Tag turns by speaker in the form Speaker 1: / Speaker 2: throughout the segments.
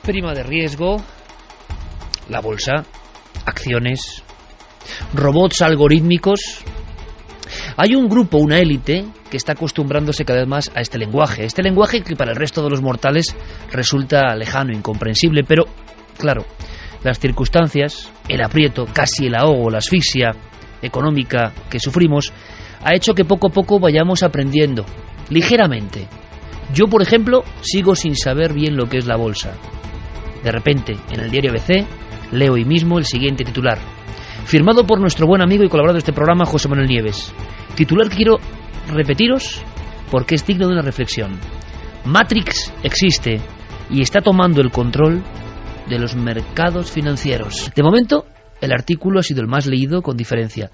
Speaker 1: prima de riesgo, la bolsa, acciones, robots algorítmicos. Hay un grupo, una élite, que está acostumbrándose cada vez más a este lenguaje que para el resto de los mortales resulta lejano, incomprensible, pero, claro, las circunstancias, el aprieto, casi el ahogo, la asfixia económica que sufrimos, ha hecho que poco a poco vayamos aprendiendo, ligeramente. Yo, por ejemplo, sigo sin saber bien lo que es la bolsa. De repente, en el diario ABC, leo hoy mismo el siguiente titular, firmado por nuestro buen amigo y colaborador de este programa, José Manuel Nieves. Titular que quiero repetiros porque es digno de una reflexión. Matrix existe y está tomando el control de los mercados financieros. De momento, el artículo ha sido el más leído con diferencia.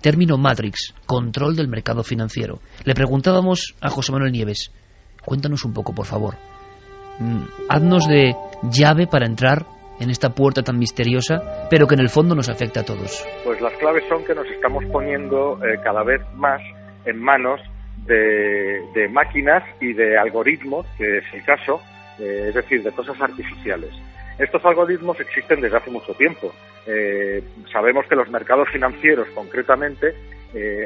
Speaker 1: Término Matrix, control del mercado financiero. Le preguntábamos a José Manuel Nieves, cuéntanos un poco, por favor. Haznos de llave para entrar en esta puerta tan misteriosa, pero que en el fondo nos afecta a todos.
Speaker 2: Pues las claves son que nos estamos poniendo cada vez más en manos de máquinas y de algoritmos, que es el caso, es decir, de cosas artificiales. Estos algoritmos existen desde hace mucho tiempo. Sabemos que los mercados financieros, concretamente,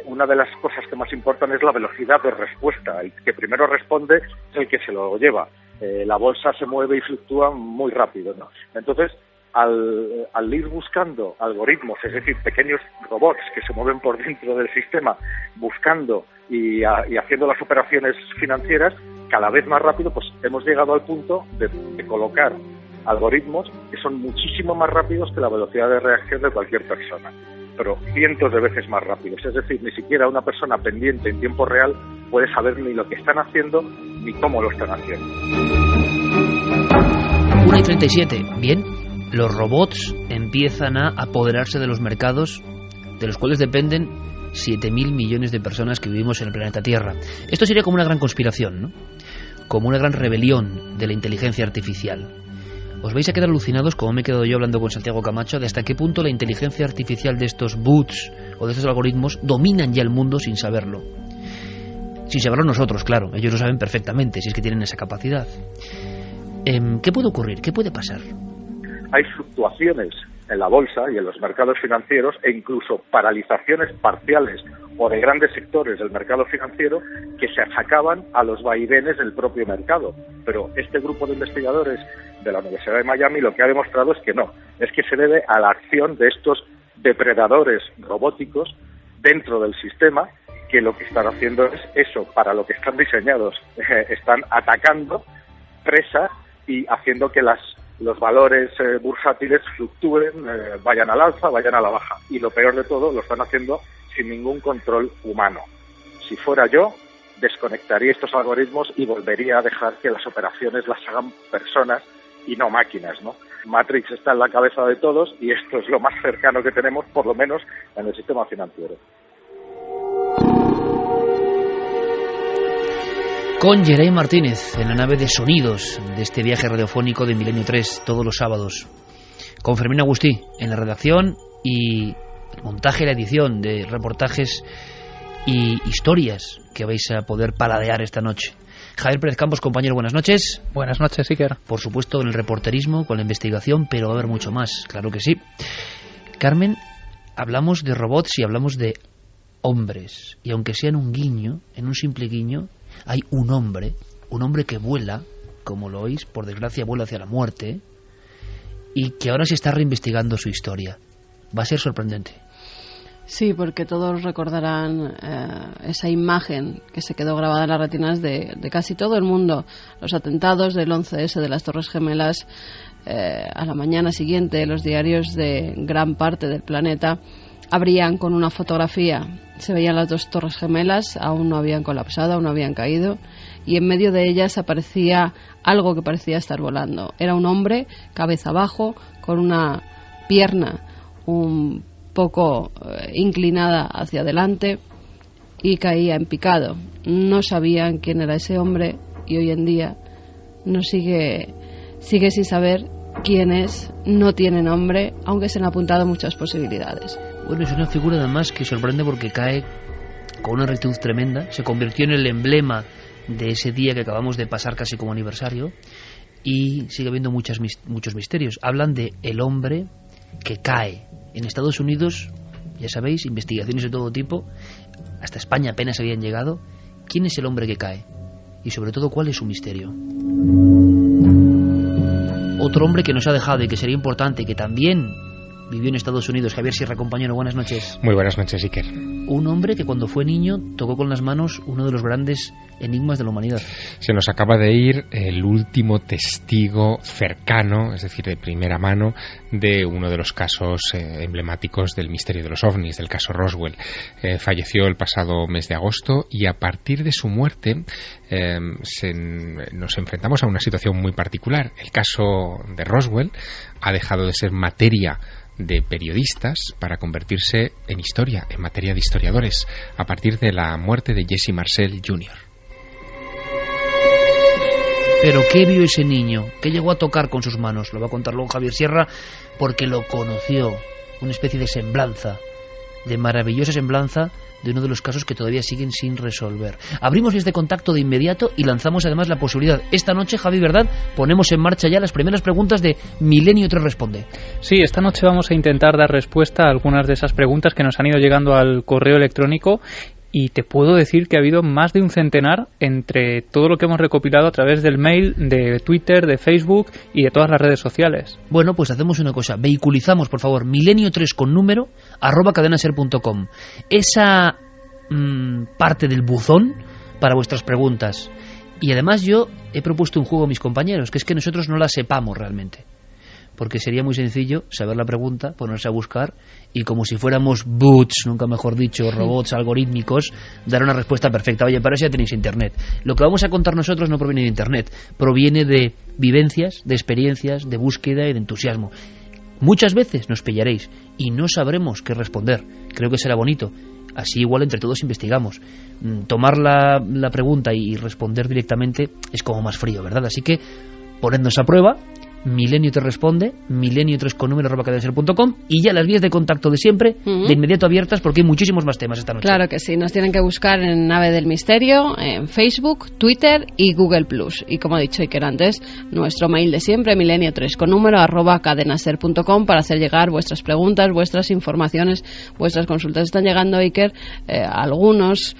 Speaker 2: una de las cosas que más importan es la velocidad de respuesta. El que primero responde es el que se lo lleva. La bolsa se mueve y fluctúa muy rápido, ¿no? Entonces, al ir buscando algoritmos, es decir, pequeños robots que se mueven por dentro del sistema, buscando y haciendo las operaciones financieras cada vez más rápido, pues hemos llegado al punto de colocar algoritmos que son muchísimo más rápidos que la velocidad de reacción de cualquier persona, pero cientos de veces más rápidos. Es decir, ni siquiera una persona pendiente en tiempo real puede saber ni lo que están haciendo ni cómo lo están haciendo.
Speaker 1: 1:37. Bien, los robots empiezan a apoderarse de los mercados de los cuales dependen 7.000 millones de personas que vivimos en el planeta Tierra. Esto sería como una gran conspiración, ¿no? Como una gran rebelión de la inteligencia artificial. Os vais a quedar alucinados, como me he quedado yo hablando con Santiago Camacho, de hasta qué punto la inteligencia artificial de estos bots o de estos algoritmos dominan ya el mundo sin saberlo. Sin saberlo nosotros, claro, ellos lo saben perfectamente, si es que tienen esa capacidad. ¿Qué puede ocurrir? ¿Qué puede pasar?
Speaker 2: Hay fluctuaciones en la bolsa y en los mercados financieros e incluso paralizaciones parciales o de grandes sectores del mercado financiero que se achacaban a los vaivenes del propio mercado. Pero este grupo de investigadores de la Universidad de Miami lo que ha demostrado es que no, es que se debe a la acción de estos depredadores robóticos dentro del sistema, que lo que están haciendo es eso, para lo que están diseñados, están atacando presas y haciendo que los valores bursátiles fluctúen, vayan al alza, vayan a la baja. Y lo peor de todo, lo están haciendo sin ningún control humano. Si fuera yo, desconectaría estos algoritmos y volvería a dejar que las operaciones las hagan personas y no máquinas, ¿no? Matrix está en la cabeza de todos y esto es lo más cercano que tenemos, por lo menos, en el sistema financiero.
Speaker 1: Con Geray Martínez en la nave de sonidos de este viaje radiofónico de Milenio 3 todos los sábados. Con Fermín Agustí en la redacción y el montaje y la edición de reportajes y historias que vais a poder paladear esta noche. Javier Pérez Campos, compañero, buenas noches.
Speaker 3: Buenas noches, Iker.
Speaker 1: Por supuesto, en el reporterismo, con la investigación, pero va a haber mucho más, claro que sí. Carmen, hablamos de robots y hablamos de hombres. Y aunque sea en un guiño, en un simple guiño, hay un hombre que vuela, como lo oís, por desgracia vuela hacia la muerte, y que ahora se está reinvestigando su historia. Va a ser sorprendente.
Speaker 4: Sí, porque todos recordarán esa imagen que se quedó grabada en las retinas de casi todo el mundo. Los atentados del 11S de las Torres Gemelas, a la mañana siguiente los diarios de gran parte del planeta abrían con una fotografía. Se veían las dos Torres Gemelas, aún no habían colapsado, aún no habían caído, y en medio de ellas aparecía algo que parecía estar volando. Era un hombre, cabeza abajo, con una pierna un poco inclinada hacia adelante y caía en picado. No sabían quién era ese hombre y hoy en día no sigue sin saber quién es, no tiene nombre, aunque se han apuntado muchas posibilidades.
Speaker 1: Bueno, es una figura además que sorprende porque cae con una rectitud tremenda, se convirtió en el emblema de ese día que acabamos de pasar casi como aniversario, y sigue habiendo muchos misterios. Hablan de el hombre que cae. En Estados Unidos, ya sabéis, investigaciones de todo tipo, hasta España apenas habían llegado. ¿Quién es el hombre que cae? Y sobre todo, ¿cuál es su misterio? Otro hombre que nos ha dejado y que sería importante, que también vivió en Estados Unidos. Javier Sierra, compañero, buenas noches.
Speaker 3: Muy buenas noches, Iker.
Speaker 1: Un hombre que cuando fue niño tocó con las manos uno de los grandes enigmas de la humanidad.
Speaker 3: Se nos acaba de ir el último testigo cercano, es decir, de primera mano, de uno de los casos emblemáticos del misterio de los ovnis, del caso Roswell. Falleció el pasado mes de agosto y a partir de su muerte nos enfrentamos a una situación muy particular. El caso de Roswell ha dejado de ser materia de periodistas para convertirse en historia, en materia de historiadores, a partir de la muerte de Jesse Marcel Jr.
Speaker 1: ¿Pero qué vio ese niño? ¿Qué llegó a tocar con sus manos? Lo va a contar luego Javier Sierra, porque lo conoció. Una especie de semblanza, de maravillosa semblanza de uno de los casos que todavía siguen sin resolver. Abrimos este contacto de inmediato y lanzamos además la posibilidad. Esta noche, Javi, ¿verdad? Ponemos en marcha ya las primeras preguntas de Milenio 3 Responde.
Speaker 5: Sí, esta noche vamos a intentar dar respuesta a algunas de esas preguntas que nos han ido llegando al correo electrónico. Y te puedo decir que ha habido más de un centenar entre todo lo que hemos recopilado a través del mail, de Twitter, de Facebook y de todas las redes sociales.
Speaker 1: Bueno, pues hacemos una cosa. Vehiculizamos, por favor, milenio3 con número @cadenaser.com. Esa parte del buzón para vuestras preguntas. Y además yo he propuesto un juego a mis compañeros, que es que nosotros no la sepamos realmente. Porque sería muy sencillo saber la pregunta, ponerse a buscar y como si fuéramos bots, nunca mejor dicho, robots algorítmicos, dar una respuesta perfecta. Oye, para eso ya tenéis internet. Lo que vamos a contar nosotros no proviene de internet, proviene de vivencias, de experiencias, de búsqueda y de entusiasmo. Muchas veces nos pillaréis y no sabremos qué responder. Creo que será bonito. Así igual entre todos investigamos. Tomar la pregunta y responder directamente es como más frío, ¿verdad? Así que ponednos a prueba. Milenio te responde, milenio3 con número @cadenaser.com y ya las vías de contacto de siempre, de inmediato abiertas, porque hay muchísimos más temas esta noche.
Speaker 4: Claro que sí, nos tienen que buscar en Nave del Misterio, en Facebook, Twitter y Google+. Y como ha dicho Iker antes, nuestro mail de siempre, milenio3 con número @cadenaser.com, para hacer llegar vuestras preguntas, vuestras informaciones, vuestras consultas. Están llegando, Iker, algunas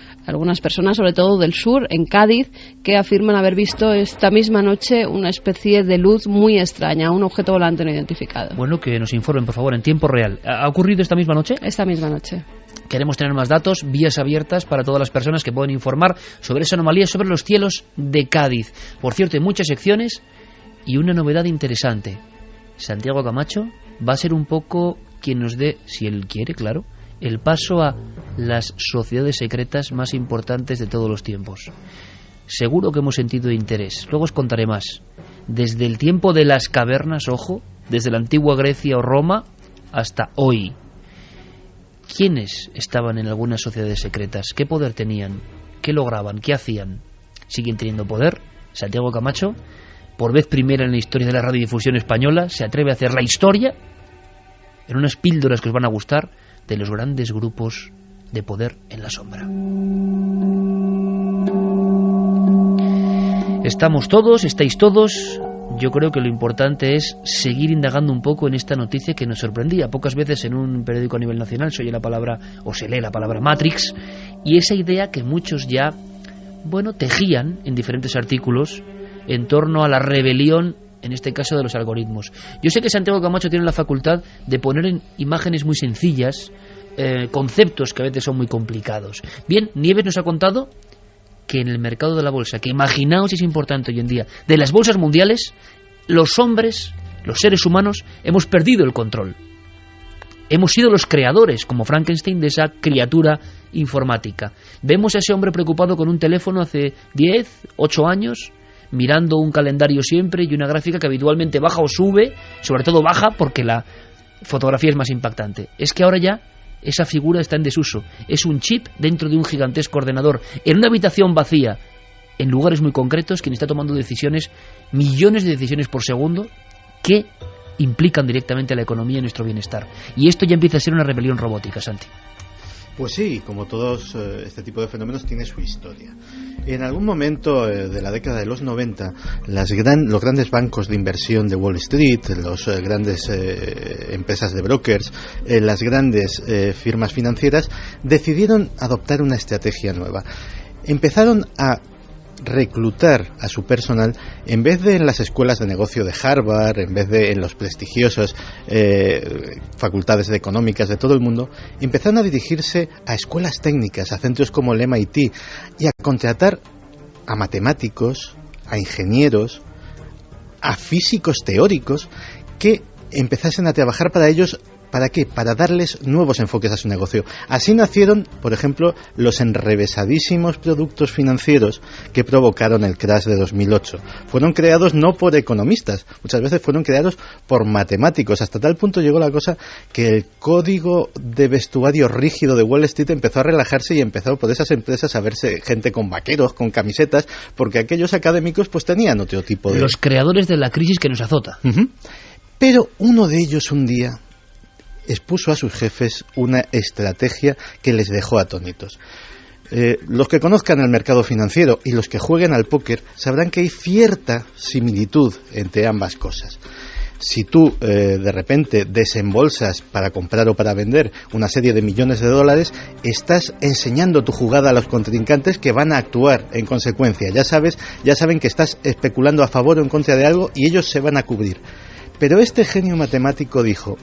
Speaker 4: personas, sobre todo del sur, en Cádiz, que afirman haber visto esta misma noche una especie de luz muy extraña, un objeto volante no identificado.
Speaker 1: Bueno, que nos informen, por favor, en tiempo real. ¿Ha ocurrido esta misma noche?
Speaker 4: Esta misma noche.
Speaker 1: Queremos tener más datos, vías abiertas para todas las personas que pueden informar sobre esa anomalía, sobre los cielos de Cádiz. Por cierto, hay muchas secciones y una novedad interesante. Santiago Camacho va a ser un poco quien nos dé, si él quiere, claro, el paso a las sociedades secretas más importantes de todos los tiempos. Seguro que hemos sentido interés. Luego os contaré más. Desde el tiempo de las cavernas, ojo, desde la antigua Grecia o Roma hasta hoy. ¿Quiénes estaban en algunas sociedades secretas? ¿Qué poder tenían? ¿Qué lograban? ¿Qué hacían? ¿Siguen teniendo poder? Santiago Camacho, por vez primera en la historia de la radiodifusión española, se atreve a hacer la historia en unas píldoras que os van a gustar de los grandes grupos de poder en la sombra. Estamos todos, estáis todos. Yo creo que lo importante es seguir indagando un poco en esta noticia que nos sorprendía. Pocas veces en un periódico a nivel nacional se oye la palabra, o se lee la palabra Matrix, y esa idea que muchos ya, tejían en diferentes artículos en torno a la rebelión, en este caso de los algoritmos. Yo sé que Santiago Camacho tiene la facultad de poner en imágenes muy sencillas conceptos que a veces son muy complicados. Bien, Nieves nos ha contado que en el mercado de la bolsa, que imaginaos es importante hoy en día, de las bolsas mundiales, los hombres, los seres humanos, hemos perdido el control. Hemos sido los creadores, como Frankenstein, de esa criatura informática. Vemos a ese hombre preocupado con un teléfono hace 10, 8 años, mirando un calendario siempre y una gráfica que habitualmente baja o sube, sobre todo baja porque la fotografía es más impactante. Es que ahora ya esa figura está en desuso. Es un chip dentro de un gigantesco ordenador, en una habitación vacía, en lugares muy concretos, quien está tomando decisiones, millones de decisiones por segundo, que implican directamente a la economía y nuestro bienestar. Y esto ya empieza a ser una rebelión robótica, Santi.
Speaker 6: Pues sí, como todos este tipo de fenómenos tiene su historia. En algún momento de la década de los 90, los grandes bancos de inversión de Wall Street, las grandes empresas de brokers, las grandes firmas financieras, decidieron adoptar una estrategia nueva. Empezaron a reclutar a su personal, en vez de en las escuelas de negocio de Harvard, en vez de en los prestigiosos facultades de económicas de todo el mundo, empezaron a dirigirse a escuelas técnicas, a centros como el MIT, y a contratar a matemáticos, a ingenieros, a físicos teóricos que empezasen a trabajar para ellos. ¿Para qué? Para darles nuevos enfoques a su negocio. Así nacieron, por ejemplo, los enrevesadísimos productos financieros que provocaron el crash de 2008. Fueron creados no por economistas, muchas veces fueron creados por matemáticos. Hasta tal punto llegó la cosa que el código de vestuario rígido de Wall Street empezó a relajarse y empezó por esas empresas a verse gente con vaqueros, con camisetas, porque aquellos académicos pues tenían otro tipo de...
Speaker 1: Los creadores de la crisis que nos azota.
Speaker 6: Pero uno de ellos un día expuso a sus jefes una estrategia que les dejó atónitos. Los que conozcan el mercado financiero y los que jueguen al póker sabrán que hay cierta similitud entre ambas cosas. Si tú de repente desembolsas para comprar o para vender una serie de millones de dólares, estás enseñando tu jugada a los contrincantes que van a actuar en consecuencia. Ya saben que estás especulando a favor o en contra de algo y ellos se van a cubrir. Pero este genio matemático dijo: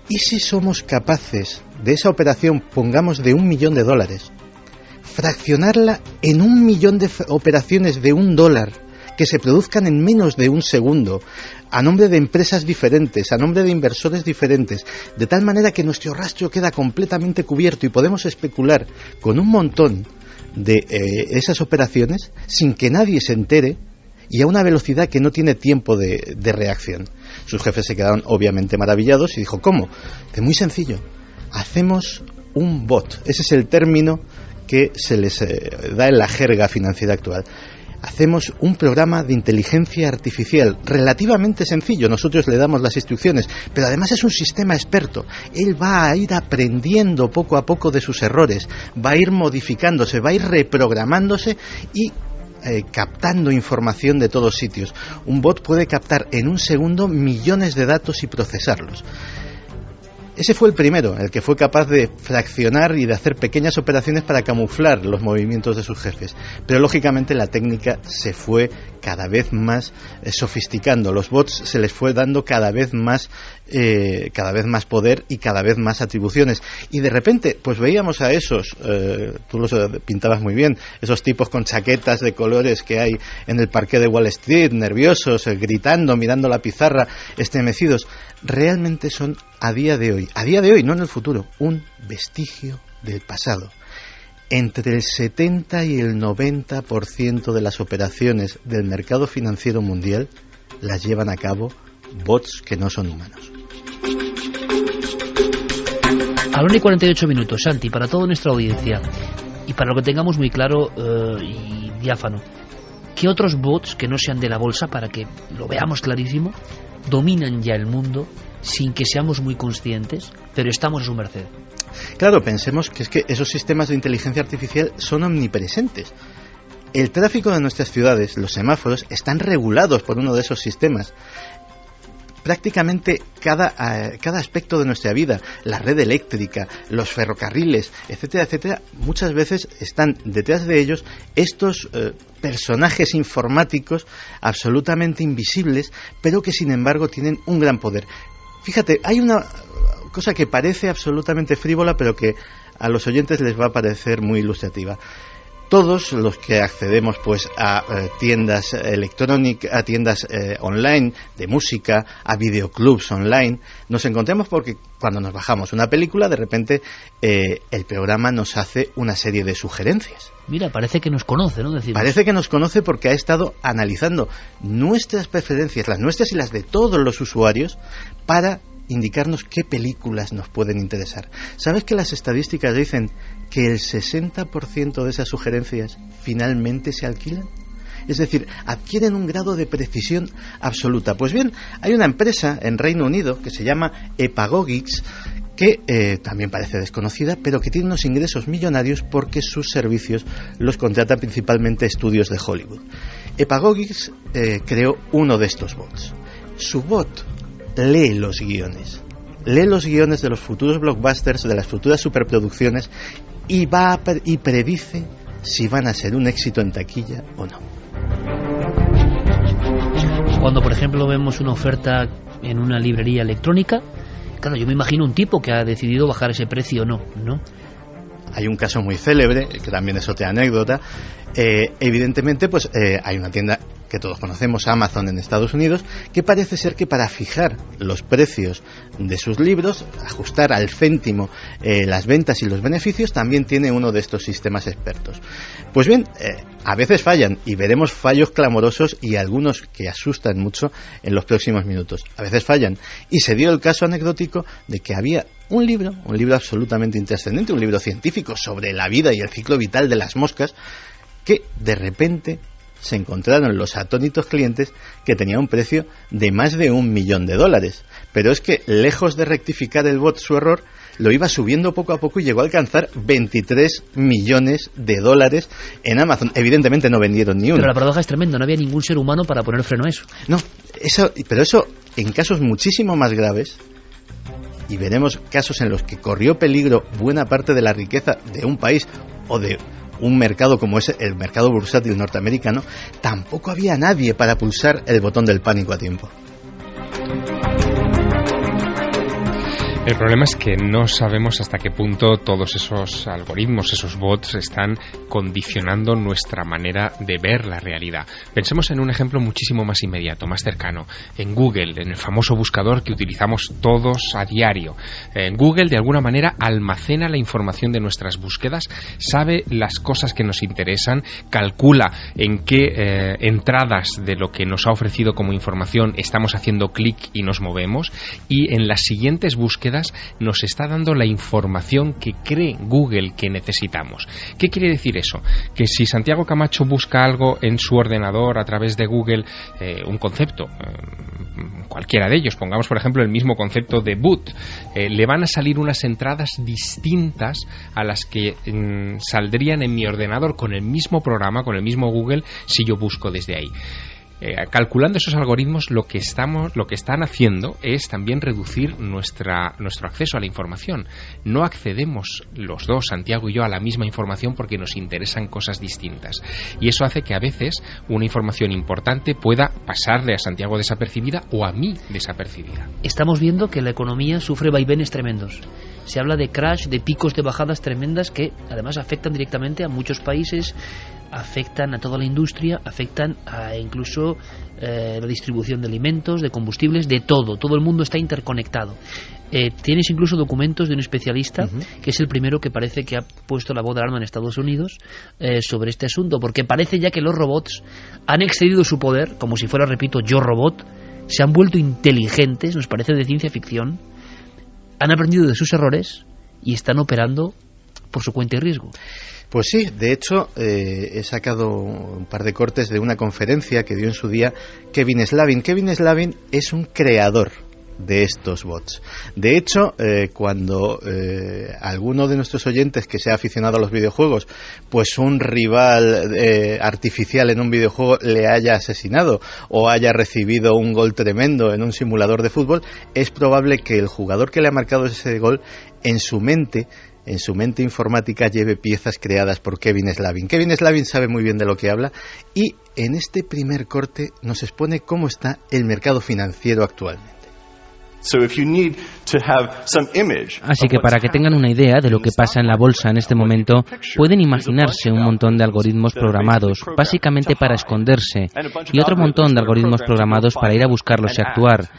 Speaker 6: ¿y si somos capaces de esa operación, pongamos de $1.000.000, fraccionarla en 1.000.000 de operaciones de $1 que se produzcan en menos de un segundo, a nombre de empresas diferentes, a nombre de inversores diferentes, de tal manera que nuestro rastro queda completamente cubierto y podemos especular con un montón de esas operaciones sin que nadie se entere y a una velocidad que no tiene tiempo de reacción? Sus jefes se quedaron obviamente maravillados y dijo: ¿cómo? Que muy sencillo, hacemos un bot. Ese es el término que se les da en la jerga financiera actual. Hacemos un programa de inteligencia artificial relativamente sencillo. Nosotros le damos las instrucciones, pero además es un sistema experto. Él va a ir aprendiendo poco a poco de sus errores, va a ir modificándose, va a ir reprogramándose y captando información de todos sitios. Un bot puede captar en un segundo millones de datos y procesarlos. Ese fue el primero, el que fue capaz de fraccionar y de hacer pequeñas operaciones para camuflar los movimientos de sus jefes. Pero lógicamente la técnica se fue cada vez más sofisticando. Los bots se les fue dando cada vez más poder y cada vez más atribuciones. Y de repente, pues veíamos a esos, tú los pintabas muy bien, esos tipos con chaquetas de colores que hay en el parqué de Wall Street, nerviosos, gritando, mirando la pizarra, estremecidos. Realmente son a día de hoy, no en el futuro, un vestigio del pasado. Entre el 70 y el 90% de las operaciones del mercado financiero mundial las llevan a cabo bots que no son humanos.
Speaker 1: A la 1:48, Santi, para toda nuestra audiencia y para lo que tengamos muy claro y diáfano, ¿qué otros bots que no sean de la bolsa, para que lo veamos clarísimo, dominan ya el mundo sin que seamos muy conscientes, pero estamos a su merced?
Speaker 6: Claro, pensemos que es que esos sistemas de inteligencia artificial son omnipresentes. El tráfico de nuestras ciudades, los semáforos, están regulados por uno de esos sistemas. Prácticamente cada aspecto de nuestra vida, la red eléctrica, los ferrocarriles, etcétera, etcétera, muchas veces están detrás de ellos estos personajes informáticos absolutamente invisibles, pero que sin embargo tienen un gran poder. Fíjate, hay una cosa que parece absolutamente frívola, pero que a los oyentes les va a parecer muy ilustrativa. Todos los que accedemos pues a tiendas electrónicas, a tiendas online de música, a videoclubs online, nos encontramos porque cuando nos bajamos una película, de repente el programa nos hace una serie de sugerencias.
Speaker 1: Mira, parece que nos conoce, ¿no? Decimos.
Speaker 6: Parece que nos conoce porque ha estado analizando nuestras preferencias, las nuestras y las de todos los usuarios, para indicarnos qué películas nos pueden interesar. ¿Sabes que las estadísticas dicen que el 60% de esas sugerencias finalmente se alquilan? Es decir, adquieren un grado de precisión absoluta. Pues bien, hay una empresa en Reino Unido que se llama Epagogix, que también parece desconocida, pero que tiene unos ingresos millonarios porque sus servicios los contratan principalmente estudios de Hollywood. Epagogix creó uno de estos bots. Su bot lee los guiones de los futuros blockbusters, de las futuras superproducciones, y predice si van a ser un éxito en taquilla o no.
Speaker 1: Cuando, por ejemplo, vemos una oferta en una librería electrónica, claro, yo me imagino un tipo que ha decidido bajar ese precio o no.
Speaker 6: Hay un caso muy célebre, que también es otra anécdota. Evidentemente, pues hay una tienda que todos conocemos, Amazon en Estados Unidos, que parece ser que para fijar los precios de sus libros, ajustar al céntimo las ventas y los beneficios, también tiene uno de estos sistemas expertos. Pues bien, a veces fallan, y veremos fallos clamorosos y algunos que asustan mucho en los próximos minutos. A veces fallan, y se dio el caso anecdótico de que había un libro absolutamente intrascendente, un libro científico sobre la vida y el ciclo vital de las moscas, que de repente se encontraron los atónitos clientes que tenía un precio de más de $1 millón. Pero es que, lejos de rectificar el bot su error, lo iba subiendo poco a poco y llegó a alcanzar $23 millones en Amazon. Evidentemente no vendieron ni uno.
Speaker 1: Pero la paradoja es tremenda, no había ningún ser humano para poner freno a eso.
Speaker 6: No, pero eso en casos muchísimo más graves, y veremos casos en los que corrió peligro buena parte de la riqueza de un país o de un mercado como es el mercado bursátil norteamericano, tampoco había nadie para pulsar el botón del pánico a tiempo.
Speaker 3: El problema es que no sabemos hasta qué punto todos esos algoritmos, esos bots, están condicionando nuestra manera de ver la realidad. Pensemos en un ejemplo muchísimo más inmediato, más cercano. En Google, en el famoso buscador que utilizamos todos a diario. Google, de alguna manera, almacena la información de nuestras búsquedas, sabe las cosas que nos interesan, calcula en qué entradas de lo que nos ha ofrecido como información estamos haciendo clic y nos movemos, y en las siguientes búsquedas nos está dando la información que cree Google que necesitamos. ¿Qué quiere decir eso? Que si Santiago Camacho busca algo en su ordenador a través de Google, un concepto, cualquiera de ellos, pongamos por ejemplo el mismo concepto de boot, le van a salir unas entradas distintas a las que saldrían en mi ordenador con el mismo programa, con el mismo Google, si yo busco desde ahí. Calculando esos algoritmos, lo que están haciendo es también reducir nuestro acceso a la información. No accedemos los dos, Santiago y yo, a la misma información porque nos interesan cosas distintas. Y eso hace que a veces una información importante pueda pasarle a Santiago desapercibida o a mí desapercibida.
Speaker 1: Estamos viendo que la economía sufre vaivenes tremendos. Se habla de crash, de picos de bajadas tremendas que además afectan directamente a muchos países, afectan a toda la industria, afectan a incluso la distribución de alimentos, de combustibles, de todo. Todo el mundo está interconectado. Tienes incluso documentos de un especialista, que es el primero que parece que ha puesto la voz de alarma en Estados Unidos sobre este asunto, porque parece ya que los robots han excedido su poder, como si fuera, repito, Yo Robot, se han vuelto inteligentes, nos parece de ciencia ficción, han aprendido de sus errores y están operando por su cuenta y riesgo.
Speaker 6: Pues sí, de hecho he sacado un par de cortes de una conferencia que dio en su día Kevin Slavin. Kevin Slavin es un creador de estos bots. De hecho, cuando alguno de nuestros oyentes que sea aficionado a los videojuegos, pues un rival artificial en un videojuego le haya asesinado o haya recibido un gol tremendo en un simulador de fútbol, es probable que el jugador que le ha marcado ese gol en su mente informática lleve piezas creadas por Kevin Slavin. Kevin Slavin sabe muy bien de lo que habla y en este primer corte nos expone cómo está el mercado financiero actualmente.
Speaker 7: Así que para que tengan una idea de lo que pasa en la bolsa en este momento, pueden imaginarse un montón de algoritmos programados, básicamente para esconderse, y otro montón de algoritmos programados para ir a buscarlos y actuar.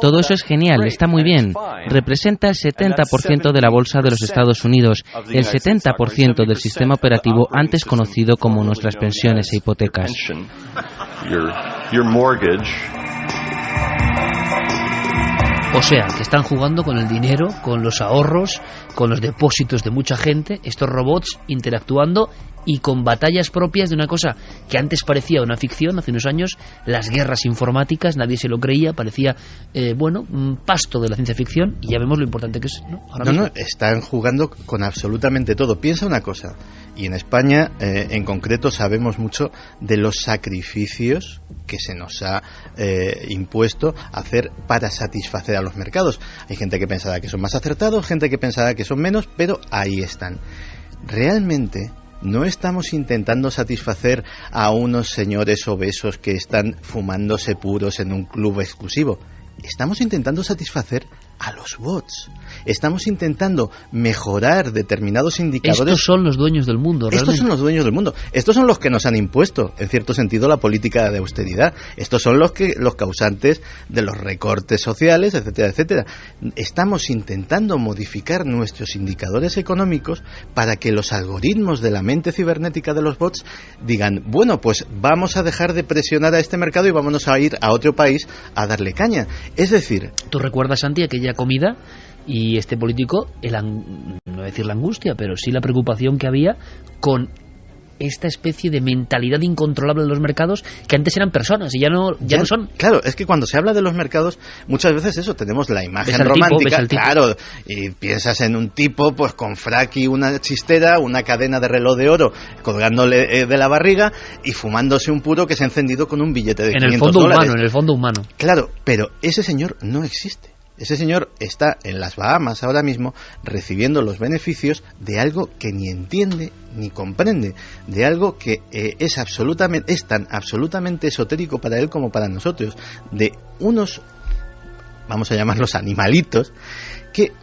Speaker 7: Todo eso es genial, está muy bien. Representa el 70% de la bolsa de los Estados Unidos, el 70% del sistema operativo antes conocido como nuestras pensiones e hipotecas.
Speaker 1: O sea, que están jugando con el dinero, con los ahorros, con los depósitos de mucha gente, estos robots interactuando y con batallas propias de una cosa que antes parecía una ficción, hace unos años, las guerras informáticas, nadie se lo creía, parecía, un pasto de la ciencia ficción, y ya vemos lo importante que es, ¿no?
Speaker 6: No, están jugando con absolutamente todo. Piensa una cosa, y en España en concreto sabemos mucho de los sacrificios que se nos ha impuesto hacer para satisfacer a los mercados. Hay gente que pensará que son más acertados, gente que pensará que son menos, pero ahí están. Realmente no estamos intentando satisfacer a unos señores obesos que están fumándose puros en un club exclusivo. Estamos intentando satisfacer a los bots. Estamos intentando mejorar determinados indicadores.
Speaker 1: Estos son los dueños del mundo, realmente.
Speaker 6: Estos son los dueños del mundo. Estos son los que nos han impuesto, en cierto sentido, la política de austeridad. Estos son los causantes de los recortes sociales, etcétera, etcétera. Estamos intentando modificar nuestros indicadores económicos para que los algoritmos de la mente cibernética de los bots digan, bueno, pues vamos a dejar de presionar a este mercado y vámonos a ir a otro país a darle caña. Es decir...
Speaker 1: ¿Tú recuerdas, Santi, aquella comida y este político, no voy a decir la angustia, pero sí la preocupación que había con esta especie de mentalidad incontrolable de los mercados que antes eran personas y ya no son?
Speaker 6: Claro, es que cuando se habla de los mercados muchas veces eso, tenemos la imagen romántica, claro, y piensas en un tipo pues con frac y una chistera, una cadena de reloj de oro colgándole de la barriga y fumándose un puro que se ha encendido con un billete de $500.
Speaker 1: En el fondo humano.
Speaker 6: Claro, pero ese señor no existe. Ese señor está en las Bahamas ahora mismo recibiendo los beneficios de algo que ni entiende ni comprende, de algo que es tan absolutamente esotérico para él como para nosotros, de unos, vamos a llamarlos animalitos, que,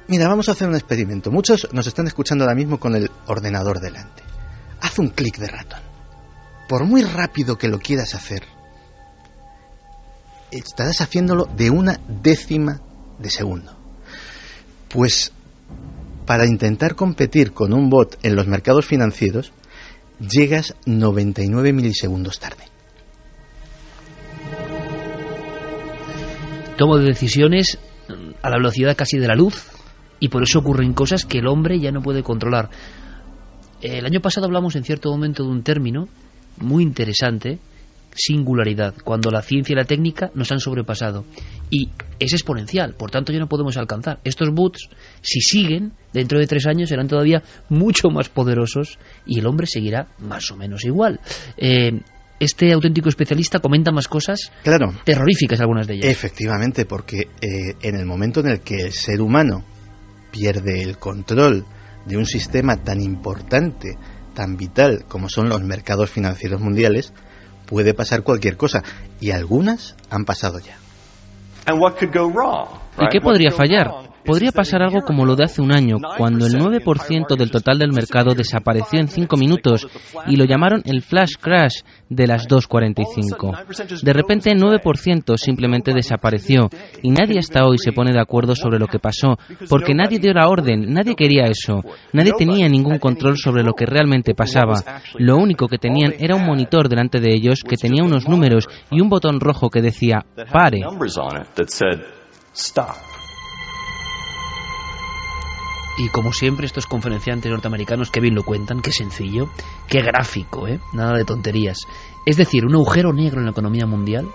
Speaker 6: mira, vamos a hacer un experimento. Muchos nos están escuchando ahora mismo con el ordenador delante. Haz un clic de ratón. Por muy rápido que lo quieras hacer, estarás haciéndolo de 1/10 de segundo. Pues para intentar competir con un bot en los mercados financieros, llegas 99 milisegundos tarde.
Speaker 1: Tomo decisiones a la velocidad casi de la luz y por eso ocurren cosas que el hombre ya no puede controlar. El año pasado hablamos en cierto momento de un término muy interesante, singularidad, cuando la ciencia y la técnica nos han sobrepasado, y es exponencial, por tanto ya no podemos alcanzar. Estos bots, si siguen, dentro de 3 años serán todavía mucho más poderosos y el hombre seguirá más o menos igual. Este auténtico especialista comenta más cosas, claro, terroríficas, algunas de ellas.
Speaker 6: Efectivamente, porque en el momento en el que el ser humano pierde el control de un sistema tan importante, tan vital como son los mercados financieros mundiales, puede pasar cualquier cosa, y algunas han pasado ya.
Speaker 7: ¿Y qué podría fallar? Podría pasar algo como lo de hace un año, cuando el 9% del total del mercado desapareció en 5 minutos y lo llamaron el flash crash de las 2:45. De repente 9% simplemente desapareció y nadie hasta hoy se pone de acuerdo sobre lo que pasó, porque nadie dio la orden, nadie quería eso, nadie tenía ningún control sobre lo que realmente pasaba. Lo único que tenían era un monitor delante de ellos que tenía unos números y un botón rojo que decía "pare".
Speaker 1: Y como siempre estos conferenciantes norteamericanos que bien lo cuentan, qué sencillo, qué gráfico, nada de tonterías. Es decir, un agujero negro en la economía mundial,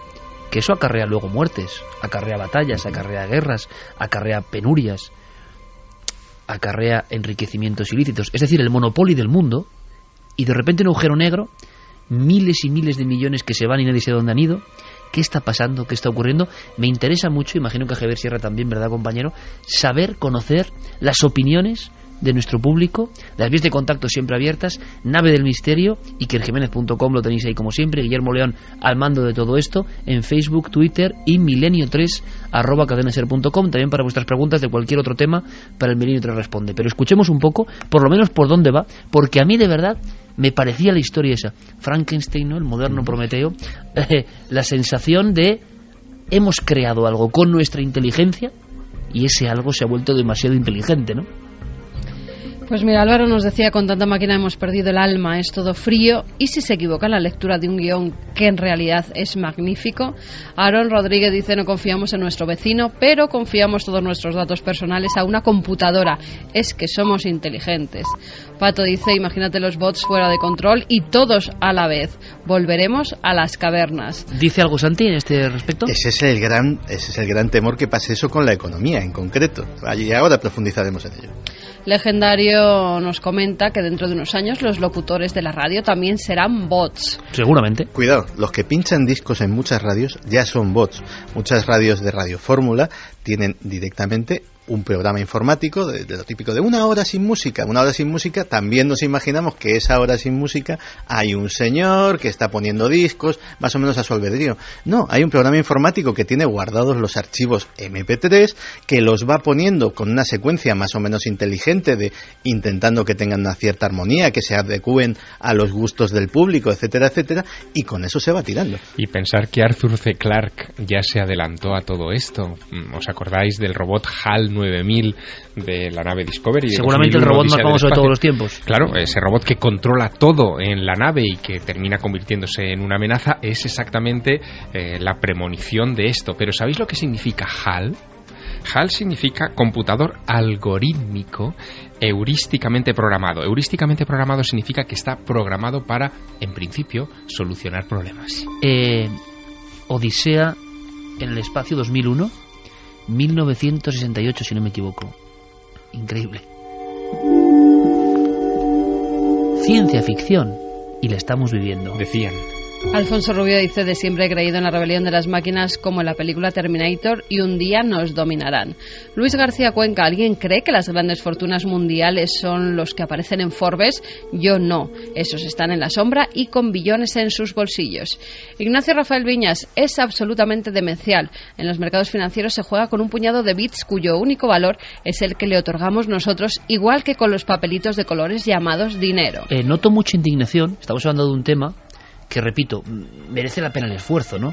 Speaker 1: que eso acarrea luego muertes, acarrea batallas, acarrea guerras, acarrea penurias, acarrea enriquecimientos ilícitos. Es decir, el monopolio del mundo, y de repente un agujero negro, miles y miles de millones que se van y nadie sabe dónde han ido. ¿Qué está pasando? ¿Qué está ocurriendo? Me interesa mucho, imagino que a Javier Sierra también, ¿verdad, compañero? Saber, conocer las opiniones de nuestro público, las vías de contacto siempre abiertas, Nave del Misterio, ikerjimenez.com, lo tenéis ahí como siempre, Guillermo León al mando de todo esto, en Facebook, Twitter y milenio3@cadenaser.com, también para vuestras preguntas de cualquier otro tema, para el Milenio 3 responde. Pero escuchemos un poco, por lo menos por dónde va, porque a mí de verdad me parecía la historia esa, Frankenstein, ¿no? El moderno Prometeo, la sensación de hemos creado algo con nuestra inteligencia y ese algo se ha vuelto demasiado inteligente, ¿no?
Speaker 4: Pues mira, Álvaro nos decía, con tanta máquina hemos perdido el alma, es todo frío, y si se equivoca en la lectura de un guión que en realidad es magnífico. Aaron Rodríguez dice, no confiamos en nuestro vecino, pero confiamos todos nuestros datos personales a una computadora, es que somos inteligentes. Pato dice, imagínate los bots fuera de control y todos a la vez, volveremos a las cavernas.
Speaker 1: ¿Dice algo Santi en este respecto?
Speaker 6: Ese es el gran temor, que pase eso con la economía en concreto, y ahora profundizaremos en ello.
Speaker 4: Legendario nos comenta que dentro de unos años los locutores de la radio también serán bots.
Speaker 1: Seguramente.
Speaker 6: Cuidado, los que pinchan discos en muchas radios ya son bots. Muchas radios de Radio Fórmula tienen directamente un programa informático de lo típico de una hora sin música. Una hora sin música, también nos imaginamos que esa hora sin música hay un señor que está poniendo discos más o menos a su albedrío. No, hay un programa informático que tiene guardados los archivos MP3, que los va poniendo con una secuencia más o menos inteligente, de intentando que tengan una cierta armonía, que se adecúen a los gustos del público, etcétera, etcétera, y con eso se va tirando.
Speaker 3: Y pensar que Arthur C. Clarke ya se adelantó a todo esto. ¿Os acordáis del robot HAL 9000 de la nave Discovery?
Speaker 1: Seguramente el robot más famoso de todos los tiempos.
Speaker 3: Claro, ese robot que controla todo en la nave y que termina convirtiéndose en una amenaza es exactamente la premonición de esto. Pero ¿sabéis lo que significa HAL? HAL significa computador algorítmico heurísticamente programado. Heurísticamente programado significa que está programado para, en principio, solucionar problemas.
Speaker 1: Odisea en el espacio 2001, 1968, si no me equivoco. Increíble. Ciencia ficción, y la estamos viviendo.
Speaker 3: Decían.
Speaker 4: Alfonso Rubio dice, de siempre he creído en la rebelión de las máquinas como en la película Terminator, y un día nos dominarán. Luis García Cuenca, ¿alguien cree que las grandes fortunas mundiales son los que aparecen en Forbes? Yo no. Esos están en la sombra y con billones en sus bolsillos. Ignacio Rafael Viñas, es absolutamente demencial. En los mercados financieros se juega con un puñado de bits cuyo único valor es el que le otorgamos nosotros, igual que con los papelitos de colores llamados dinero.
Speaker 1: Noto mucha indignación. Estamos hablando de un tema que, repito, merece la pena el esfuerzo, ¿no?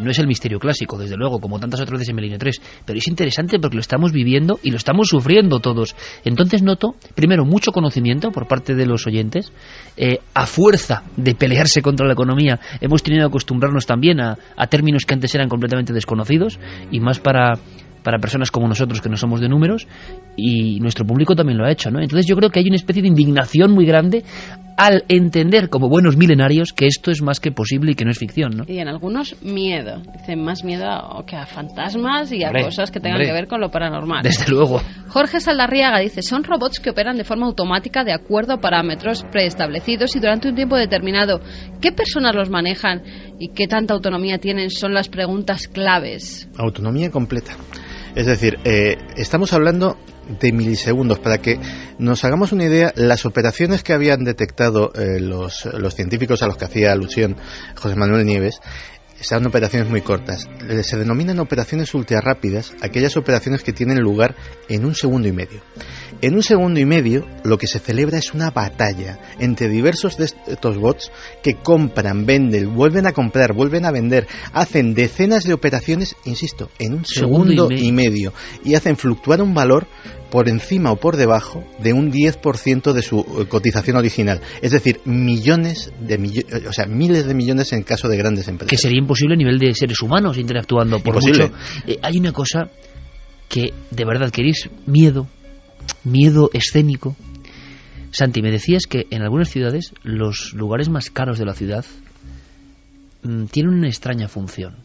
Speaker 1: No es el misterio clásico, desde luego, como tantas otras veces en Milenio 3, pero es interesante porque lo estamos viviendo y lo estamos sufriendo todos. Entonces noto, primero, mucho conocimiento por parte de los oyentes. A fuerza de pelearse contra la economía, hemos tenido que acostumbrarnos también a términos que antes eran completamente desconocidos, y más para personas como nosotros, que no somos de números, y nuestro público también lo ha hecho, ¿no? Entonces yo creo que hay una especie de indignación muy grande al entender, como buenos milenarios, que esto es más que posible y que no es ficción, ¿no?
Speaker 4: Y en algunos miedo, dicen más miedo que a fantasmas y a cosas que tengan que ver con lo paranormal.
Speaker 1: Desde luego.
Speaker 4: Jorge Saldarriaga dice, son robots que operan de forma automática de acuerdo a parámetros preestablecidos y durante un tiempo determinado. ¿Qué personas los manejan y qué tanta autonomía tienen? Son las preguntas claves.
Speaker 6: Autonomía completa. Es decir, estamos hablando de milisegundos. Para que nos hagamos una idea, las operaciones que habían detectado los científicos a los que hacía alusión José Manuel Nieves, son operaciones muy cortas. Se denominan operaciones ultrarrápidas aquellas operaciones que tienen lugar en 1 segundo y medio. En 1 segundo y medio lo que se celebra es una batalla entre diversos de estos bots que compran, venden, vuelven a comprar, vuelven a vender, hacen decenas de operaciones, insisto, en 1 segundo y medio, y hacen fluctuar un valor por encima o por debajo de un 10% de su cotización original. Es decir, miles de millones en caso de grandes empresas.
Speaker 1: Que sería imposible a nivel de seres humanos interactuando. Por mucho. Hay una cosa que de verdad queréis, miedo escénico. Santi, me decías que en algunas ciudades los lugares más caros de la ciudad tienen una extraña función.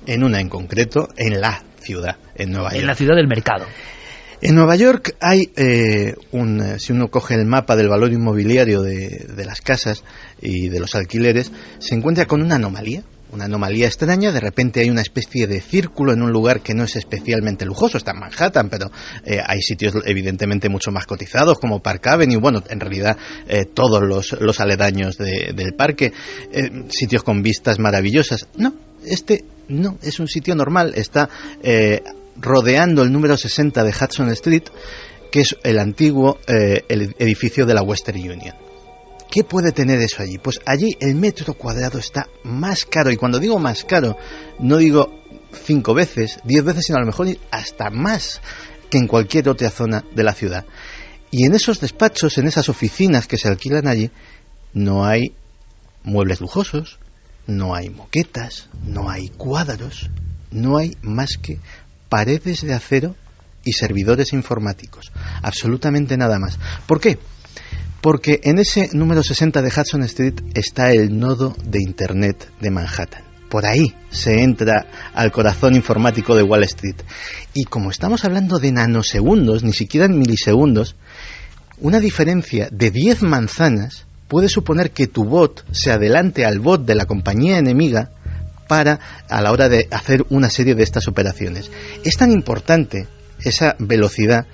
Speaker 6: En una en concreto, en la ciudad, en Nueva York.
Speaker 1: En la ciudad del mercado.
Speaker 6: En Nueva York hay si uno coge el mapa del valor inmobiliario de las casas y de los alquileres, se encuentra con una anomalía extraña. De repente hay una especie de círculo en un lugar que no es especialmente lujoso, está en Manhattan, pero hay sitios evidentemente mucho más cotizados como Park Avenue, bueno, en realidad todos los aledaños del parque, sitios con vistas maravillosas. No, este no es un sitio normal, está rodeando el número 60 de Hudson Street, que es el antiguo el edificio de la Western Union. ¿Qué puede tener eso allí? Pues allí el metro cuadrado está más caro, y cuando digo más caro, no digo 5 veces, 10 veces, sino a lo mejor hasta más que en cualquier otra zona de la ciudad. Y en esos despachos, en esas oficinas que se alquilan allí, no hay muebles lujosos, no hay moquetas, no hay cuadros, no hay más que paredes de acero y servidores informáticos. Absolutamente nada más. ¿Por qué? Porque en ese número 60 de Hudson Street está el nodo de Internet de Manhattan. Por ahí se entra al corazón informático de Wall Street. Y como estamos hablando de nanosegundos, ni siquiera en milisegundos, una diferencia de 10 manzanas puede suponer que tu bot se adelante al bot de la compañía enemiga a la hora de hacer una serie de estas operaciones. Es tan importante esa velocidad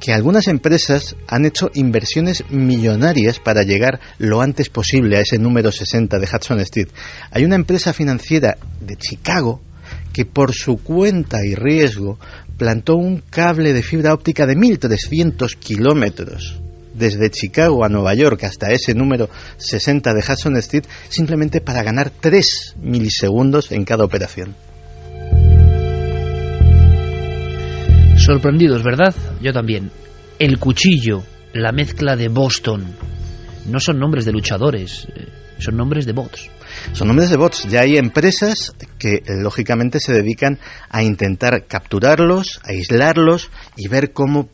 Speaker 6: que algunas empresas han hecho inversiones millonarias para llegar lo antes posible a ese número 60 de Hudson Street. Hay una empresa financiera de Chicago que por su cuenta y riesgo plantó un cable de fibra óptica de 1.300 kilómetros desde Chicago a Nueva York hasta ese número 60 de Hudson Street, simplemente para ganar 3 milisegundos en cada operación.
Speaker 1: Sorprendidos, ¿verdad? Yo también. El cuchillo, la mezcla de Boston, no son nombres de luchadores, son nombres de bots.
Speaker 6: Son nombres de bots. Ya hay empresas que lógicamente se dedican a intentar capturarlos, aislarlos y ver cómo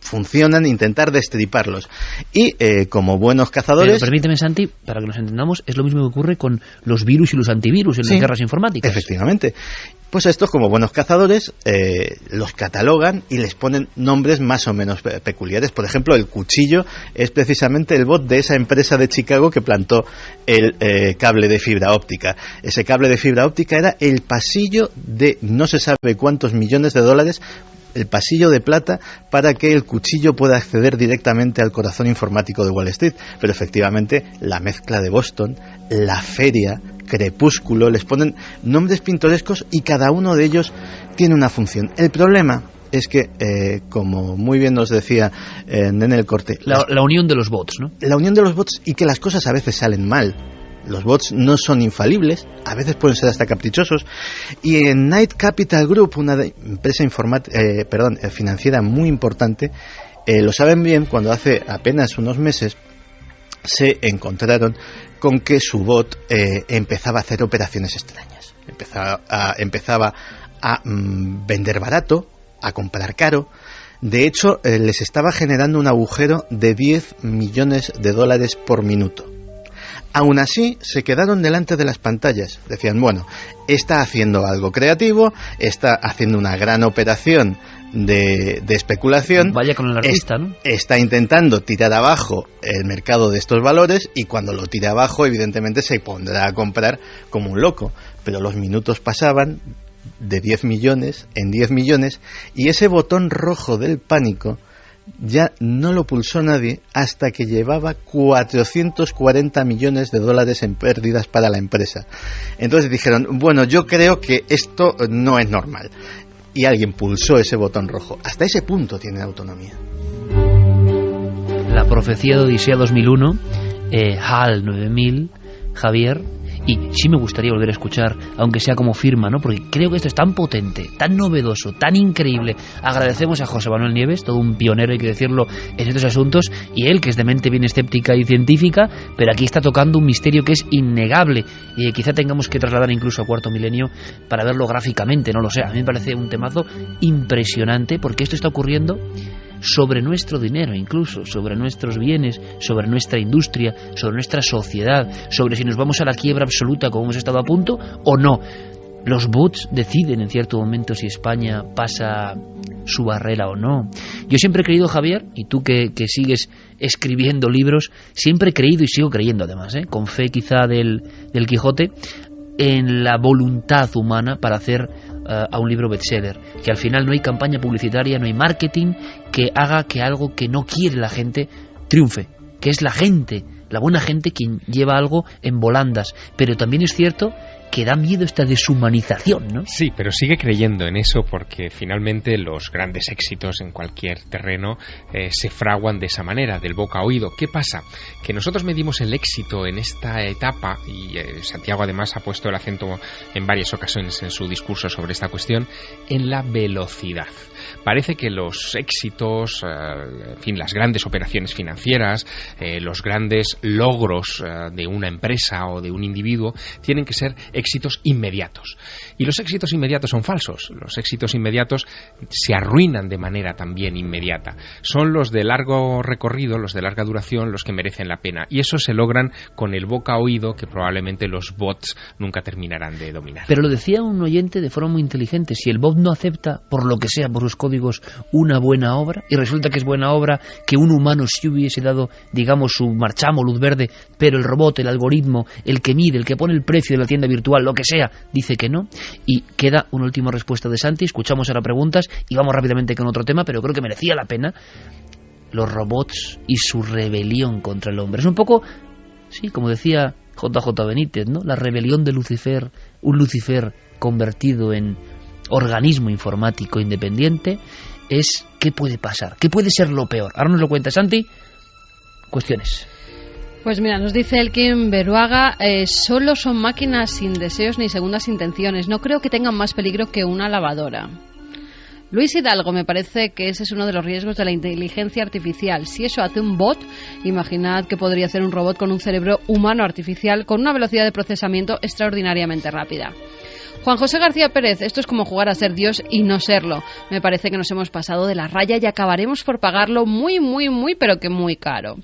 Speaker 6: funcionan, intentar destriparlos. Y como buenos cazadores...
Speaker 1: Pero permíteme, Santi, para que nos entendamos, es lo mismo que ocurre con los virus y los antivirus en las guerras informáticas.
Speaker 6: Efectivamente. Pues estos, como buenos cazadores, los catalogan y les ponen nombres más o menos peculiares. Por ejemplo, el cuchillo es precisamente el bot de esa empresa de Chicago que plantó el cable de fibra óptica. Ese cable de fibra óptica era el pasillo de no se sabe cuántos millones de dólares, el pasillo de plata para que el cuchillo pueda acceder directamente al corazón informático de Wall Street. Pero efectivamente la mezcla de Boston, la feria, Crepúsculo, les ponen nombres pintorescos y cada uno de ellos tiene una función. El problema es que, como muy bien nos decía Nene el Corte,
Speaker 1: la unión de los bots, ¿no?
Speaker 6: La unión de los bots, y que las cosas a veces salen mal. Los bots no son infalibles, a veces pueden ser hasta caprichosos, y en Knight Capital Group, una empresa financiera muy importante, lo saben bien cuando hace apenas unos meses se encontraron con que su bot empezaba a hacer operaciones extrañas. Empezaba a vender barato, a comprar caro. De hecho, les estaba generando un agujero de 10 millones de dólares por minuto. Aún así, se quedaron delante de las pantallas. Decían, bueno, está haciendo algo creativo, está haciendo una gran operación de especulación.
Speaker 1: Vaya con el artista, ¿no?
Speaker 6: Está intentando tirar abajo el mercado de estos valores y cuando lo tire abajo, evidentemente se pondrá a comprar como un loco. Pero los minutos pasaban de 10 millones en 10 millones y ese botón rojo del pánico ya no lo pulsó nadie hasta que llevaba 440 millones de dólares en pérdidas para la empresa. Entonces dijeron, bueno, yo creo que esto no es normal. Y alguien pulsó ese botón rojo. Hasta ese punto tiene autonomía.
Speaker 1: La profecía de Odisea 2001, HAL 9000, Javier... Y sí me gustaría volver a escuchar, aunque sea como firma, ¿no? Porque creo que esto es tan potente, tan novedoso, tan increíble. Agradecemos a José Manuel Nieves, todo un pionero, hay que decirlo, en estos asuntos, y él, que es de mente bien escéptica y científica, pero aquí está tocando un misterio que es innegable y que quizá tengamos que trasladar incluso a Cuarto Milenio para verlo gráficamente, no lo sé. A mí me parece un temazo impresionante, porque esto está ocurriendo sobre nuestro dinero, incluso sobre nuestros bienes, sobre nuestra industria, sobre nuestra sociedad, sobre si nos vamos a la quiebra absoluta como hemos estado a punto o no. Los bots deciden en cierto momento si España pasa su barrera o no. Yo siempre he creído, Javier, y tú que sigues escribiendo libros, siempre he creído y sigo creyendo además, con fe quizá del Quijote, en la voluntad humana para hacer a un libro bestseller, que al final no hay campaña publicitaria, no hay marketing que haga que algo que no quiere la gente triunfe, que es la gente, la buena gente, quien lleva algo en volandas. Pero también es cierto que da miedo esta deshumanización, ¿no?
Speaker 3: Sí, pero sigue creyendo en eso porque finalmente los grandes éxitos en cualquier terreno se fraguan de esa manera, del boca a oído. ¿Qué pasa? Que nosotros medimos el éxito en esta etapa, y Santiago además ha puesto el acento en varias ocasiones en su discurso sobre esta cuestión, en la velocidad. Parece que los éxitos, en fin, las grandes operaciones financieras, los grandes logros de una empresa o de un individuo tienen que ser éxitos inmediatos. Y los éxitos inmediatos son falsos. Los éxitos inmediatos se arruinan de manera también inmediata. Son los de largo recorrido, los de larga duración, los que merecen la pena. Y eso se logran con el boca a oído que probablemente los bots nunca terminarán de dominar.
Speaker 1: Pero lo decía un oyente de forma muy inteligente. Si el bot no acepta, por lo que sea, por sus códigos, una buena obra, y resulta que es buena obra, que un humano sí hubiese dado, digamos, su marchamo, luz verde, pero el robot, el algoritmo, el que mide, el que pone el precio de la tienda virtual, lo que sea, dice que no. Y queda una última respuesta de Santi. Escuchamos ahora preguntas y vamos rápidamente con otro tema, pero creo que merecía la pena. Los robots y su rebelión contra el hombre. Es un poco, sí, como decía JJ Benítez, ¿no? La rebelión de Lucifer, un Lucifer convertido en organismo informático independiente. Es ¿qué puede pasar? ¿Qué puede ser lo peor? Ahora nos lo cuenta Santi. Cuestiones.
Speaker 4: Pues mira, nos dice Elkin Beruaga, solo son máquinas sin deseos ni segundas intenciones. No creo que tengan más peligro que una lavadora. Luis Hidalgo, me parece que ese es uno de los riesgos de la inteligencia artificial. Si eso hace un bot, imaginad que podría hacer un robot con un cerebro humano artificial con una velocidad de procesamiento extraordinariamente rápida. Juan José García Pérez, esto es como jugar a ser Dios y no serlo. Me parece que nos hemos pasado de la raya y acabaremos por pagarlo muy, pero que muy caro.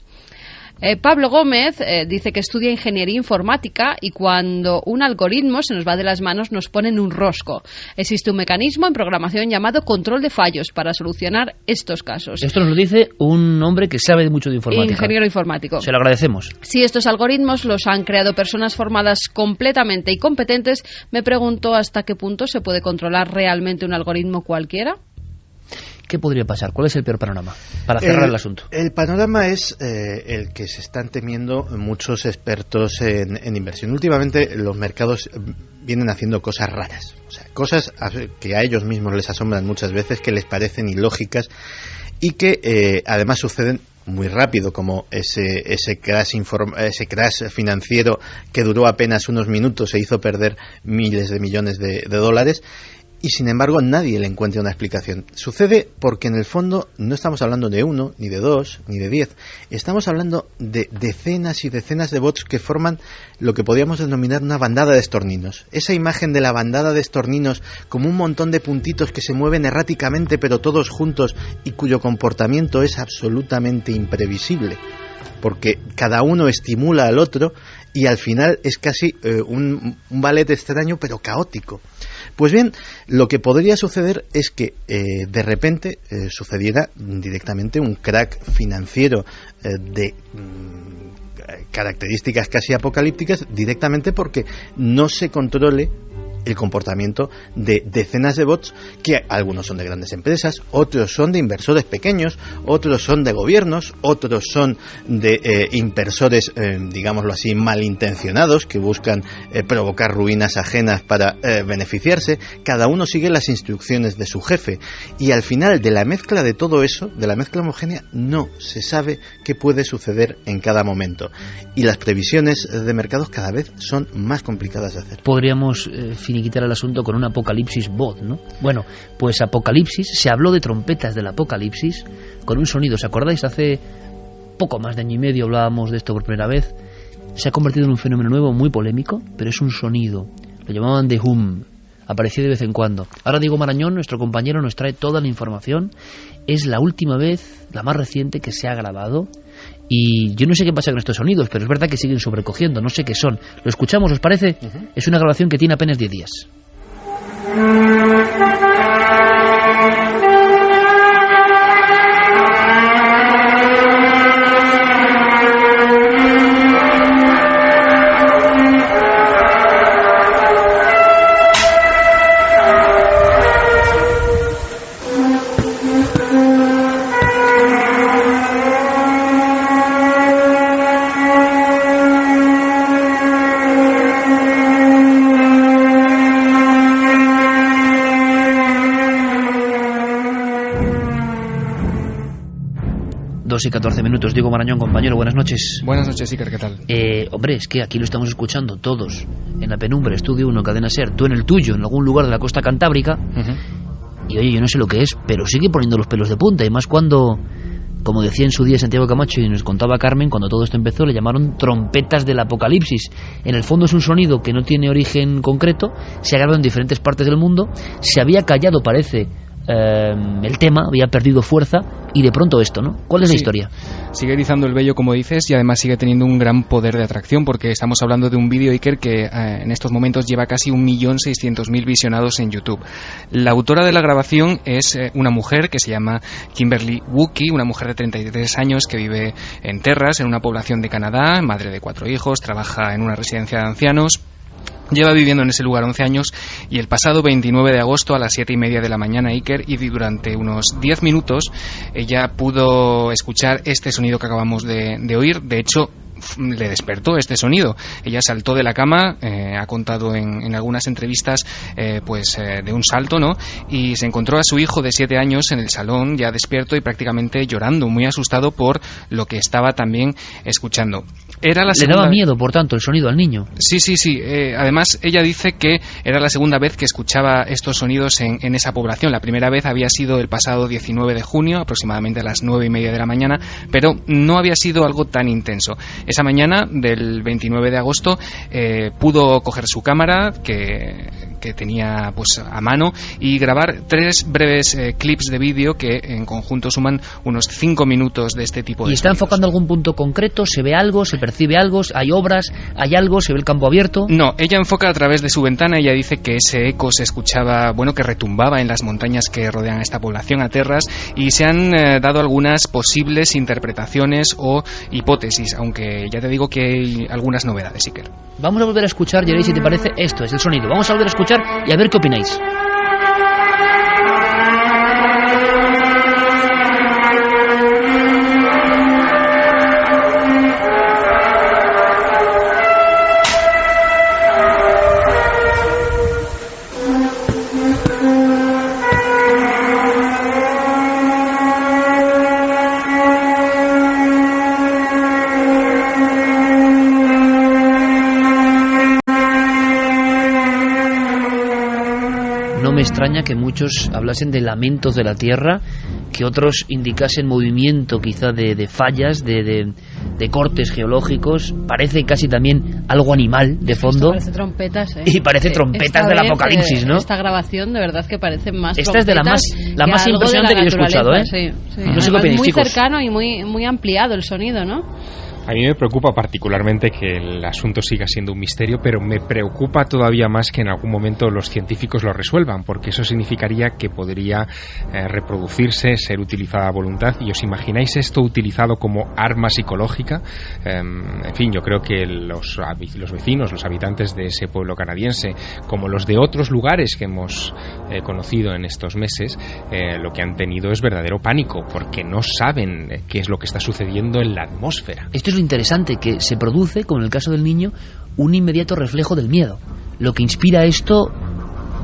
Speaker 4: Pablo Gómez dice que estudia ingeniería informática y cuando un algoritmo se nos va de las manos nos pone en un rosco. Existe un mecanismo en programación llamado control de fallos para solucionar estos casos.
Speaker 1: Esto nos lo dice un hombre que sabe mucho de informática.
Speaker 4: Ingeniero informático.
Speaker 1: Se lo agradecemos.
Speaker 4: Si estos algoritmos los han creado personas formadas completamente y competentes, me pregunto hasta qué punto se puede controlar realmente un algoritmo cualquiera.
Speaker 1: ¿Qué podría pasar? ¿Cuál es el peor panorama? Para cerrar el asunto.
Speaker 6: El panorama es el que se están temiendo muchos expertos en inversión. Últimamente los mercados vienen haciendo cosas raras, o sea, cosas que a ellos mismos les asombran muchas veces, que les parecen ilógicas y que además suceden muy rápido, como ese crash financiero que duró apenas unos minutos e hizo perder miles de millones de dólares. Y sin embargo nadie le encuentra una explicación. Sucede porque en el fondo no estamos hablando de 1, ni de 2, ni de 10. Estamos hablando de decenas y decenas de bots que forman lo que podríamos denominar una bandada de estorninos. Esa imagen de la bandada de estorninos como un montón de puntitos que se mueven erráticamente pero todos juntos y cuyo comportamiento es absolutamente imprevisible. Porque cada uno estimula al otro y al final es casi un ballet extraño pero caótico. Pues bien, lo que podría suceder es que de repente sucediera directamente un crack financiero de características casi apocalípticas, directamente porque no se controle el comportamiento de decenas de bots, que algunos son de grandes empresas, otros son de inversores pequeños, otros son de gobiernos, otros son de inversores, digámoslo así, malintencionados, que buscan provocar ruinas ajenas para beneficiarse. Cada uno sigue las instrucciones de su jefe y al final de la mezcla de todo eso, de la mezcla homogénea, no se sabe qué puede suceder en cada momento y las previsiones de mercados cada vez son más complicadas de hacer.
Speaker 1: Podríamos finiquitar el asunto con un apocalipsis bot, ¿no? Bueno, pues apocalipsis, se habló de trompetas del apocalipsis con un sonido, ¿os acordáis? Hace poco más de año y medio hablábamos de esto por primera vez. Se ha convertido en un fenómeno nuevo muy polémico, pero es un sonido, lo llamaban The Hum, aparecía de vez en cuando. Ahora Diego Marañón, nuestro compañero, nos trae toda la información. Es la última vez, la más reciente que se ha grabado. Y yo no sé qué pasa con estos sonidos, pero es verdad que siguen sobrecogiendo, no sé qué son. ¿Lo escuchamos, os parece? Es una grabación que tiene apenas 10 días. 2:14. Diego Marañón, compañero, buenas noches.
Speaker 8: Buenas noches, Iker, ¿qué tal?
Speaker 1: Hombre, es que aquí lo estamos escuchando todos. En la penumbra, Estudio 1, Cadena SER, tú en el tuyo, en algún lugar de la costa cantábrica. Y oye, yo no sé lo que es, pero sigue poniendo los pelos de punta. Y más cuando, como decía en su día Santiago Camacho y nos contaba Carmen, cuando todo esto empezó, le llamaron trompetas del apocalipsis. En el fondo es un sonido que no tiene origen concreto, se ha grabado en diferentes partes del mundo, se había callado, parece, el tema, había perdido fuerza, y de pronto esto, ¿no? ¿Cuál es la historia?
Speaker 8: Sigue erizando el vello, como dices, y además sigue teniendo un gran poder de atracción, porque estamos hablando de un vídeo, Iker, que en estos momentos lleva casi 1.600.000 visionados en YouTube. La autora de la grabación es una mujer que se llama Kimberly Wookey, una mujer de 33 años que vive en Terras, en una población de Canadá, madre de 4 hijos, trabaja en una residencia de ancianos. Lleva viviendo en ese lugar 11 años y el pasado 29 de agosto a las 7:30 de la mañana, Iker, y durante unos 10 minutos ella pudo escuchar este sonido que acabamos de oír. De hecho, le despertó este sonido. Ella saltó de la cama, ha contado en algunas entrevistas de un salto, ¿no? Y se encontró a su hijo de 7 años en el salón, ya despierto y prácticamente llorando, muy asustado por lo que estaba también escuchando. Era la segunda...
Speaker 1: Le daba miedo, por tanto, el sonido al niño.
Speaker 8: Sí. Además, ella dice que era la segunda vez que escuchaba estos sonidos en esa población. La primera vez había sido el pasado 19 de junio, aproximadamente a las 9:30 de la mañana, pero no había sido algo tan intenso. Esa mañana del 29 de agosto pudo coger su cámara que tenía pues a mano y grabar 3 breves clips de vídeo que en conjunto suman unos 5 minutos de este tipo de
Speaker 1: ¿Y está
Speaker 8: sonidos.
Speaker 1: enfocando algún punto concreto? ¿Se ve algo? ¿Se percibe algo? ¿Hay obras? ¿Hay algo? ¿Se ve el campo abierto?
Speaker 8: No, ella enfoca a través de su ventana. Ella dice que ese eco se escuchaba, que retumbaba en las montañas que rodean a esta población, a Terras, y se han dado algunas posibles interpretaciones o hipótesis, aunque ya te digo que hay algunas novedades, Iker.
Speaker 1: Vamos a volver a escuchar, Jerry, si te parece, esto es el sonido. Vamos a volver a escuchar y a ver qué opináis. Me extraña que muchos hablasen de lamentos de la tierra, que otros indicasen movimiento quizá de fallas, de cortes geológicos. Parece casi también algo animal de fondo.
Speaker 4: Esto parece trompetas, ¿eh?
Speaker 1: Y parece trompetas del apocalipsis, ¿no?
Speaker 4: Esta grabación de verdad que parece más
Speaker 1: esta es de la más impresionante que yo he escuchado, ¿eh?
Speaker 4: Sí.
Speaker 1: No sé qué opináis,
Speaker 4: muy
Speaker 1: chicos.
Speaker 4: cercano y muy ampliado el sonido, ¿no?
Speaker 3: A mí me preocupa particularmente que el asunto siga siendo un misterio, pero me preocupa todavía más que en algún momento los científicos lo resuelvan, porque eso significaría que podría reproducirse, ser utilizada a voluntad. ¿Y os imagináis esto utilizado como arma psicológica? En fin, yo creo que los vecinos, los habitantes de ese pueblo canadiense, como los de otros lugares que hemos conocido en estos meses, lo que han tenido es verdadero pánico, porque no saben qué es lo que está sucediendo en la atmósfera.
Speaker 1: Esto es lo interesante, que se produce, como en el caso del niño, un inmediato reflejo del miedo. Lo que inspira esto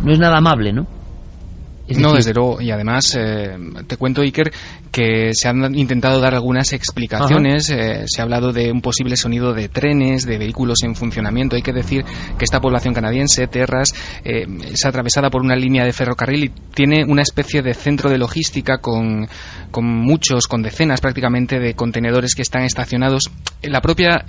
Speaker 1: no es nada amable, ¿no?
Speaker 8: No, desde luego, y además te cuento, Iker, que se han intentado dar algunas explicaciones. Se ha hablado de un posible sonido de trenes, de vehículos en funcionamiento. Hay que decir que esta población canadiense, Terras, es atravesada por una línea de ferrocarril y tiene una especie de centro de logística con decenas prácticamente de contenedores que están estacionados. La propia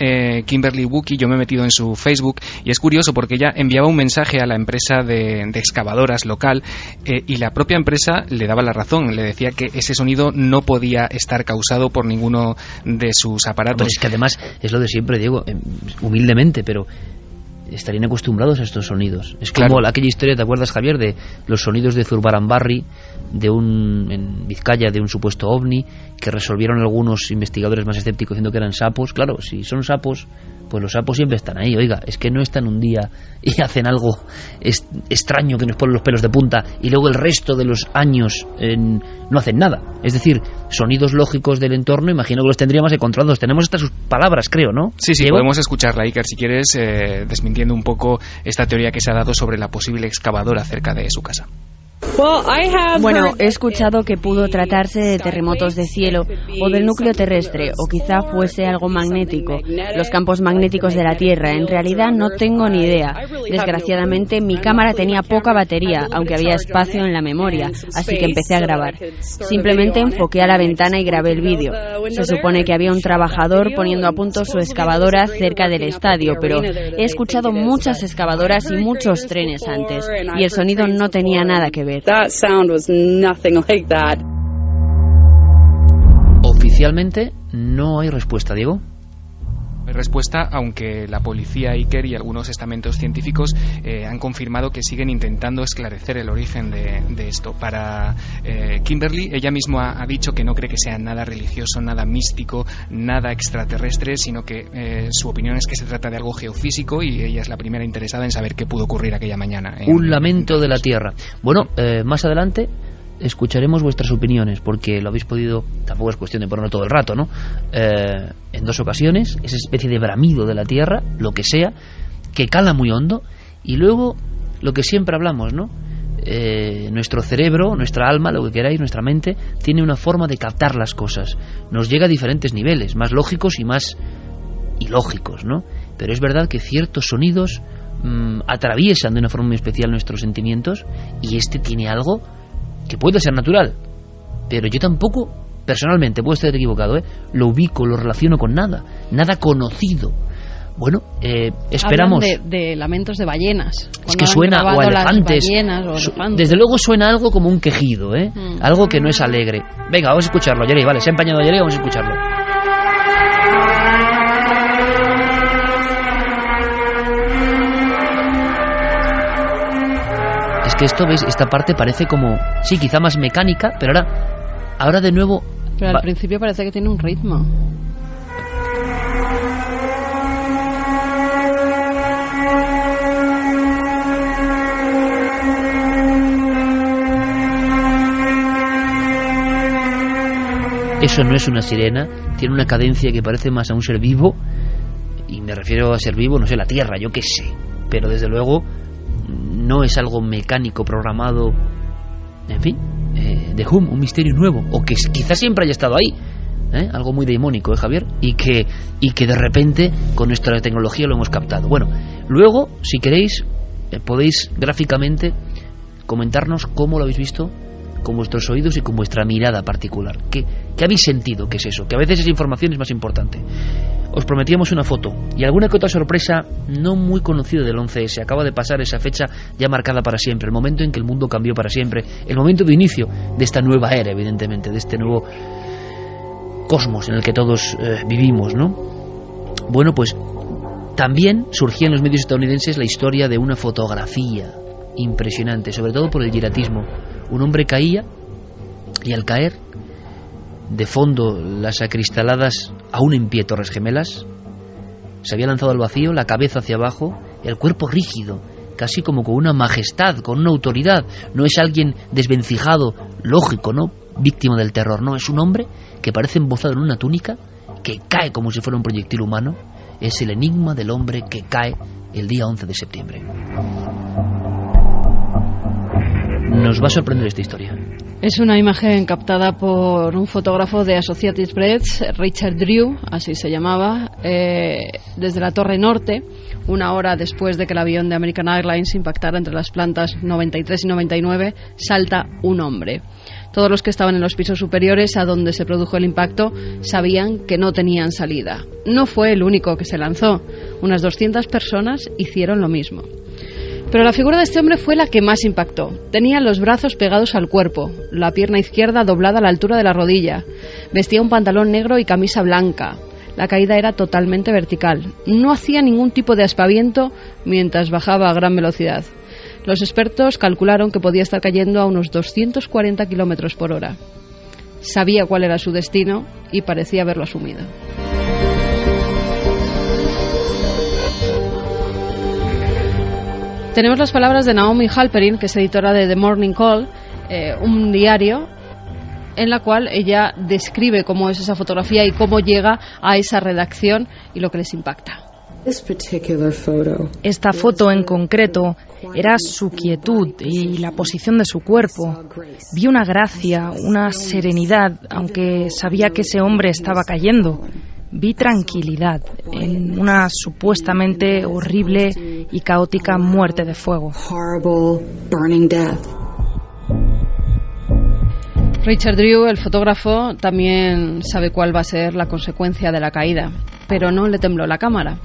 Speaker 8: Kimberly Wookey, yo me he metido en su Facebook y es curioso porque ella enviaba un mensaje a la empresa de excavadoras local y la propia empresa le daba la razón, le decía que ese sonido no podía estar causado por ninguno de sus aparatos.
Speaker 1: Pero es que además es lo de siempre, Diego, humildemente, pero estarían acostumbrados a estos sonidos. Es como aquella historia, ¿te acuerdas, Javier, de los sonidos de Zurbaranbarri, en Vizcaya, de un supuesto ovni, que resolvieron algunos investigadores más escépticos diciendo que eran sapos? Claro, si son sapos, pues los sapos siempre están ahí. Oiga, es que no están un día y hacen algo extraño que nos pone los pelos de punta y luego el resto de los años no hacen nada. Es decir, sonidos lógicos del entorno, imagino que los tendríamos encontrados. Tenemos estas sus palabras, creo, ¿no?
Speaker 8: Sí, podemos escucharla, Iker, si quieres, desmintiendo un poco esta teoría que se ha dado sobre la posible excavadora cerca de su casa.
Speaker 9: Bueno, he escuchado que pudo tratarse de terremotos de cielo o del núcleo terrestre, o quizá fuese algo magnético, los campos magnéticos de la Tierra. En realidad no tengo ni idea. Desgraciadamente mi cámara tenía poca batería, aunque había espacio en la memoria, así que empecé a grabar. Simplemente enfoqué a la ventana y grabé el vídeo. Se supone que había un trabajador poniendo a punto su excavadora cerca del estadio, pero he escuchado muchas excavadoras y muchos trenes antes, y el sonido no tenía nada que ver.
Speaker 1: Oficialmente no hay respuesta, Diego.
Speaker 8: Respuesta, aunque la policía Iker y algunos estamentos científicos han confirmado que siguen intentando esclarecer el origen de esto. Para Kimberly, ella misma ha dicho que no cree que sea nada religioso, nada místico, nada extraterrestre, sino que su opinión es que se trata de algo geofísico, y ella es la primera interesada en saber qué pudo ocurrir aquella mañana.
Speaker 1: Un lamento de la Tierra. Bueno, más adelante escucharemos vuestras opiniones, porque lo habéis podido, tampoco es cuestión de ponerlo todo el rato, ¿no? En 2 ocasiones, esa especie de bramido de la Tierra, lo que sea, que cala muy hondo, y luego lo que siempre hablamos, ¿no? Nuestro cerebro, nuestra alma, lo que queráis, nuestra mente, tiene una forma de captar las cosas. Nos llega a diferentes niveles, más lógicos y más ilógicos, ¿no? Pero es verdad que ciertos sonidos atraviesan de una forma muy especial nuestros sentimientos, y este tiene algo que puede ser natural, pero yo tampoco, personalmente, puedo estar equivocado, lo ubico, lo relaciono con nada conocido. Bueno, esperamos.
Speaker 4: Hablan de lamentos de ballenas.
Speaker 1: Es que suena, o elefantes. Desde luego suena algo como un quejido, algo que no es alegre. Venga, vamos a escucharlo, Jerry, vale, se ha empañado Jerry, vamos a escucharlo. Es que esto, ¿ves? Esta parte parece como, sí, quizá más mecánica, pero ahora de nuevo...
Speaker 4: Pero al principio parece que tiene un ritmo.
Speaker 1: Eso no es una sirena, tiene una cadencia que parece más a un ser vivo, y me refiero a ser vivo, no sé, la Tierra, yo qué sé, pero desde luego no es algo mecánico, programado, en fin, The Hum, un misterio nuevo, o que quizás siempre haya estado ahí, algo muy deimónico, Javier, y que de repente con nuestra tecnología lo hemos captado. Bueno, luego, si queréis, podéis gráficamente comentarnos cómo lo habéis visto con vuestros oídos y con vuestra mirada particular. ¿Qué habéis sentido? ¿Qué es eso? Que a veces esa información es más importante. Os prometíamos una foto y alguna que otra sorpresa no muy conocida del 11S. Acaba de pasar esa fecha ya marcada para siempre, el momento en que el mundo cambió para siempre, el momento de inicio de esta nueva era, evidentemente, de este nuevo cosmos en el que todos vivimos, ¿no? Bueno, pues también surgía en los medios estadounidenses la historia de una fotografía impresionante, sobre todo por el giratismo. Un hombre caía y al caer, de fondo las acristaladas aún en pie Torres Gemelas, se había lanzado al vacío, la cabeza hacia abajo, el cuerpo rígido, casi como con una majestad, con una autoridad. No es alguien desvencijado, lógico, ¿no? Víctima del terror, no, es un hombre que parece embozado en una túnica, que cae como si fuera un proyectil humano. Es el enigma del hombre que cae el día 11 de septiembre. Nos va a sorprender esta historia.
Speaker 4: Es una imagen captada por un fotógrafo de Associated Press, Richard Drew, así se llamaba, desde la Torre Norte, 1 hora después de que el avión de American Airlines impactara entre las plantas 93 y 99, salta un hombre. Todos los que estaban en los pisos superiores a donde se produjo el impacto sabían que no tenían salida. No fue el único que se lanzó. Unas 200 personas hicieron lo mismo. Pero la figura de este hombre fue la que más impactó. Tenía los brazos pegados al cuerpo, la pierna izquierda doblada a la altura de la rodilla. Vestía un pantalón negro y camisa blanca. La caída era totalmente vertical. No hacía ningún tipo de aspaviento mientras bajaba a gran velocidad. Los expertos calcularon que podía estar cayendo a unos 240 kilómetros por hora. Sabía cuál era su destino y parecía haberlo asumido. Tenemos las palabras de Naomi Halperin, que es editora de The Morning Call, un diario en la cual ella describe cómo es esa fotografía y cómo llega a esa redacción y lo que les impacta.
Speaker 10: Esta foto en concreto era su quietud y la posición de su cuerpo. Vi una gracia, una serenidad, aunque sabía que ese hombre estaba cayendo. Vi tranquilidad en una supuestamente horrible y caótica muerte de fuego.
Speaker 4: Richard Drew, el fotógrafo, también sabe cuál va a ser la consecuencia de la caída, pero no le tembló la cámara.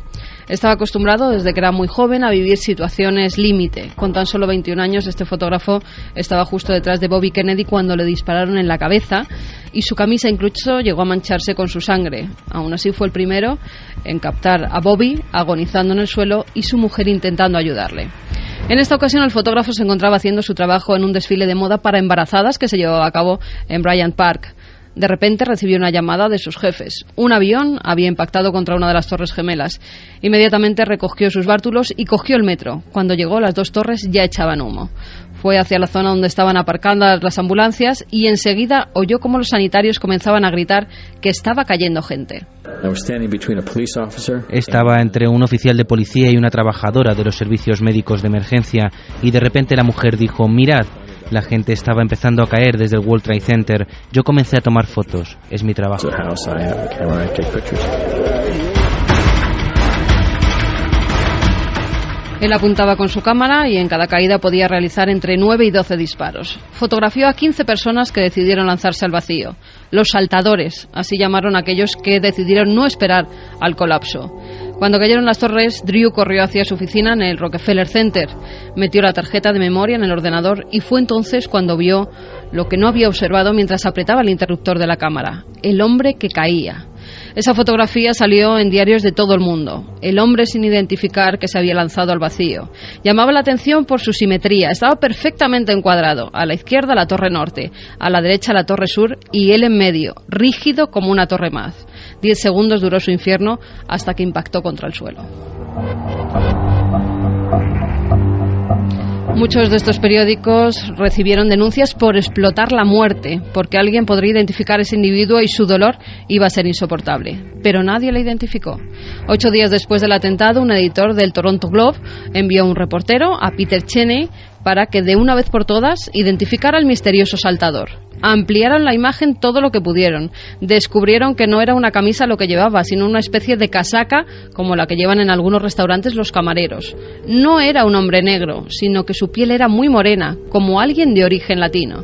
Speaker 4: Estaba acostumbrado desde que era muy joven a vivir situaciones límite. Con tan solo 21 años, este fotógrafo estaba justo detrás de Bobby Kennedy cuando le dispararon en la cabeza y su camisa incluso llegó a mancharse con su sangre. Aún así fue el primero en captar a Bobby agonizando en el suelo y su mujer intentando ayudarle. En esta ocasión el fotógrafo se encontraba haciendo su trabajo en un desfile de moda para embarazadas que se llevaba a cabo en Bryant Park. De repente recibió una llamada de sus jefes. Un avión había impactado contra una de las Torres Gemelas. Inmediatamente recogió sus bártulos y cogió el metro. Cuando llegó, las dos torres ya echaban humo. Fue hacia la zona donde estaban aparcadas las ambulancias y enseguida oyó cómo los sanitarios comenzaban a gritar que estaba cayendo gente.
Speaker 7: Estaba entre un oficial de policía y una trabajadora de los servicios médicos de emergencia y de repente la mujer dijo: mirad. La gente estaba empezando a caer desde el World Trade Center. Yo comencé a tomar fotos. Es mi trabajo.
Speaker 4: Él apuntaba con su cámara y en cada caída podía realizar entre 9 y 12 disparos. Fotografió a 15 personas que decidieron lanzarse al vacío. Los saltadores, así llamaron a aquellos que decidieron no esperar al colapso. Cuando cayeron las torres, Drew corrió hacia su oficina en el Rockefeller Center, metió la tarjeta de memoria en el ordenador y fue entonces cuando vio lo que no había observado mientras apretaba el interruptor de la cámara: el hombre que caía. Esa fotografía salió en diarios de todo el mundo. El hombre sin identificar que se había lanzado al vacío. Llamaba la atención por su simetría. Estaba perfectamente encuadrado. A la izquierda la torre norte, a la derecha la torre sur y él en medio, rígido como una torre más. 10 segundos duró su infierno hasta que impactó contra el suelo. Muchos de estos periódicos recibieron denuncias por explotar la muerte, porque alguien podría identificar a ese individuo y su dolor iba a ser insoportable. Pero nadie le identificó. 8 días después del atentado, un editor del Toronto Globe envió a un reportero, a Peter Cheney, para que de una vez por todas identificara al misterioso saltador. Ampliaron la imagen todo lo que pudieron. Descubrieron que no era una camisa lo que llevaba, sino una especie de casaca como la que llevan en algunos restaurantes los camareros. No era un hombre negro, sino que su piel era muy morena, como alguien de origen latino.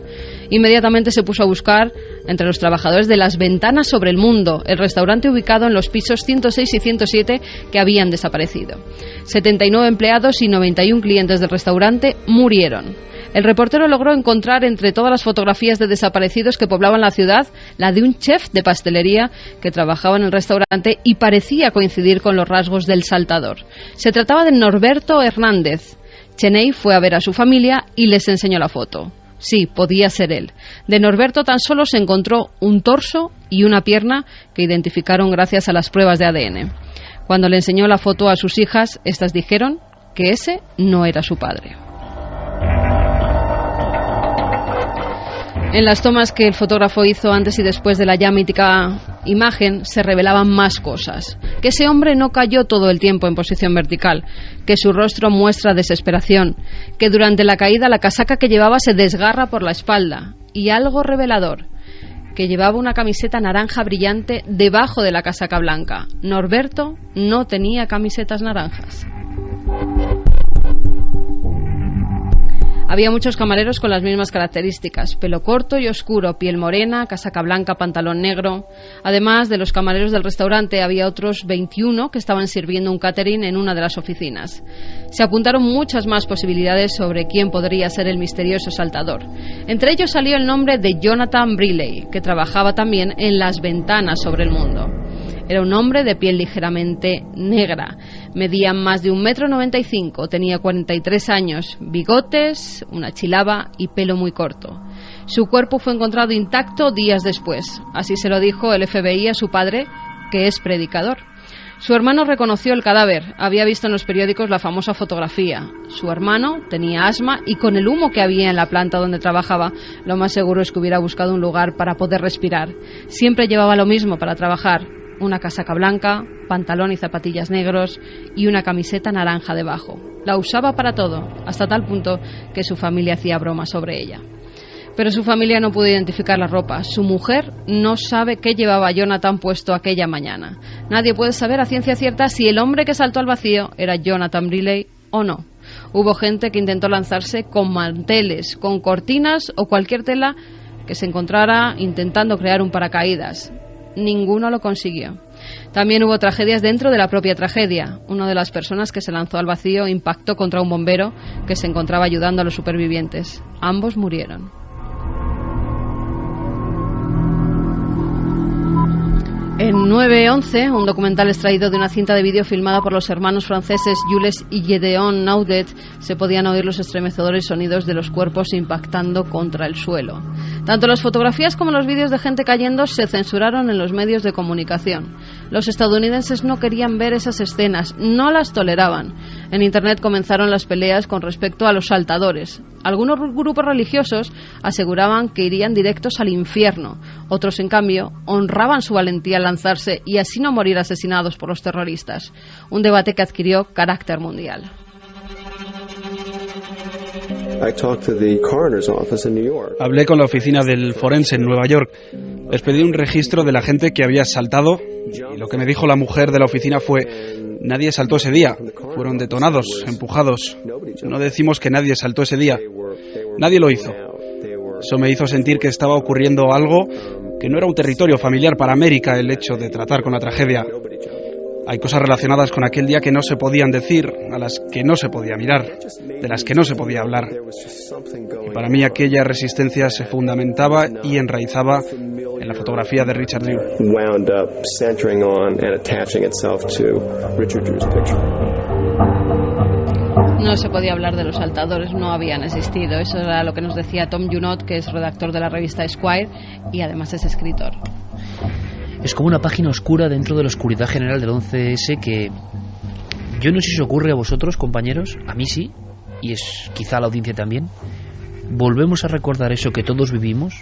Speaker 4: Inmediatamente se puso a buscar entre los trabajadores de Las Ventanas sobre el Mundo, el restaurante ubicado en los pisos 106 y 107 que habían desaparecido. 79 empleados y 91 clientes del restaurante murieron. El reportero logró encontrar entre todas las fotografías de desaparecidos que poblaban la ciudad, la de un chef de pastelería que trabajaba en el restaurante y parecía coincidir con los rasgos del saltador. Se trataba de Norberto Hernández. Cheney fue a ver a su familia y les enseñó la foto. Sí, podía ser él. De Norberto tan solo se encontró un torso y una pierna que identificaron gracias a las pruebas de ADN. Cuando le enseñó la foto a sus hijas, estas dijeron que ese no era su padre. En las tomas que el fotógrafo hizo antes y después de la ya mítica imagen se revelaban más cosas. Que ese hombre no cayó todo el tiempo en posición vertical, que su rostro muestra desesperación, que durante la caída la casaca que llevaba se desgarra por la espalda y algo revelador, que llevaba una camiseta naranja brillante debajo de la casaca blanca. Norberto no tenía camisetas naranjas. Había muchos camareros con las mismas características: pelo corto y oscuro, piel morena, casaca blanca, pantalón negro. Además de los camareros del restaurante, había otros 21 que estaban sirviendo un catering en una de las oficinas. Se apuntaron muchas más posibilidades sobre quién podría ser el misterioso saltador. Entre ellos salió el nombre de Jonathan Brearley, que trabajaba también en Las Ventanas sobre el Mundo. Era un hombre de piel ligeramente negra. Medía más de 1,95 m, tenía 43 años, bigotes, una chilaba y pelo muy corto. Su cuerpo fue encontrado intacto días después. Así se lo dijo el FBI a su padre, que es predicador. Su hermano reconoció el cadáver. Había visto en los periódicos la famosa fotografía. Su hermano tenía asma y con el humo que había en la planta donde trabajaba, lo más seguro es que hubiera buscado un lugar para poder respirar. Siempre llevaba lo mismo para trabajar: una casaca blanca, pantalón y zapatillas negros y una camiseta naranja debajo. La usaba para todo, hasta tal punto que su familia hacía bromas sobre ella. Pero su familia no pudo identificar la ropa. Su mujer no sabe qué llevaba Jonathan puesto aquella mañana. Nadie puede saber a ciencia cierta si el hombre que saltó al vacío era Jonathan Brearley o no. Hubo gente que intentó lanzarse con manteles, con cortinas o cualquier tela que se encontrara intentando crear un paracaídas. Ninguno lo consiguió. También hubo tragedias dentro de la propia tragedia. Una de las personas que se lanzó al vacío impactó contra un bombero que se encontraba ayudando a los supervivientes. Ambos murieron. En 9/11, un documental extraído de una cinta de vídeo filmada por los hermanos franceses Jules y Gedeon Naudet, se podían oír los estremecedores sonidos de los cuerpos impactando contra el suelo. Tanto las fotografías como los vídeos de gente cayendo se censuraron en los medios de comunicación. Los estadounidenses no querían ver esas escenas, no las toleraban. En Internet comenzaron las peleas con respecto a los saltadores. Algunos grupos religiosos aseguraban que irían directos al infierno. Otros, en cambio, honraban su valentía al lanzarse y así no morir asesinados por los terroristas. Un debate que adquirió carácter mundial.
Speaker 11: Hablé con la oficina del forense en Nueva York. Les pedí un registro de la gente que había saltado y lo que me dijo la mujer de la oficina fue: nadie saltó ese día. Fueron detonados, empujados. No decimos que nadie saltó ese día. Nadie lo hizo. Eso me hizo sentir que estaba ocurriendo algo que no era un territorio familiar para América, el hecho de tratar con la tragedia. Hay cosas relacionadas con aquel día que no se podían decir, a las que no se podía mirar, de las que no se podía hablar. Y para mí aquella resistencia se fundamentaba y enraizaba en la fotografía de Richard Drew.
Speaker 4: No se podía hablar de los saltadores, no habían existido. Eso era lo que nos decía Tom Junod, que es redactor de la revista Esquire y además es escritor.
Speaker 1: Es como una página oscura dentro de la oscuridad general del 11S que yo no sé si os ocurre a vosotros, compañeros, a mí sí, y es quizá a la audiencia también. Volvemos a recordar eso que todos vivimos,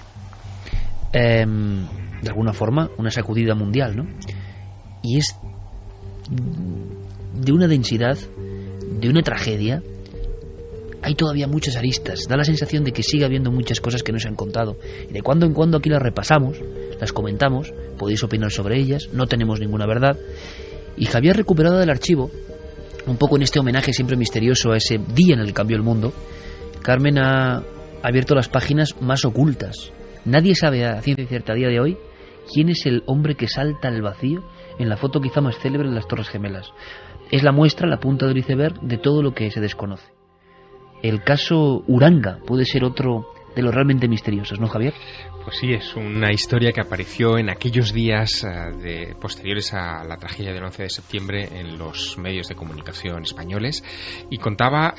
Speaker 1: de alguna forma, una sacudida mundial, ¿no? Y es de una densidad, de una tragedia. Hay todavía muchas aristas, da la sensación de que sigue habiendo muchas cosas que no se han contado y de cuando en cuando aquí las repasamos, las comentamos, podéis opinar sobre ellas, no tenemos ninguna verdad. Y Javier ha recuperado del archivo, un poco en este homenaje siempre misterioso a ese día en el que cambió el mundo. Carmen ha abierto las páginas más ocultas. Nadie sabe a ciencia cierta a día de hoy quién es el hombre que salta al vacío en la foto quizá más célebre de las Torres Gemelas. Es la muestra, la punta del iceberg de todo lo que se desconoce. El caso Uranga puede ser otro de los realmente misteriosos, ¿no, Javier?
Speaker 3: Pues sí, es una historia que apareció en aquellos días posteriores a la tragedia del 11 de septiembre en los medios de comunicación españoles y contaba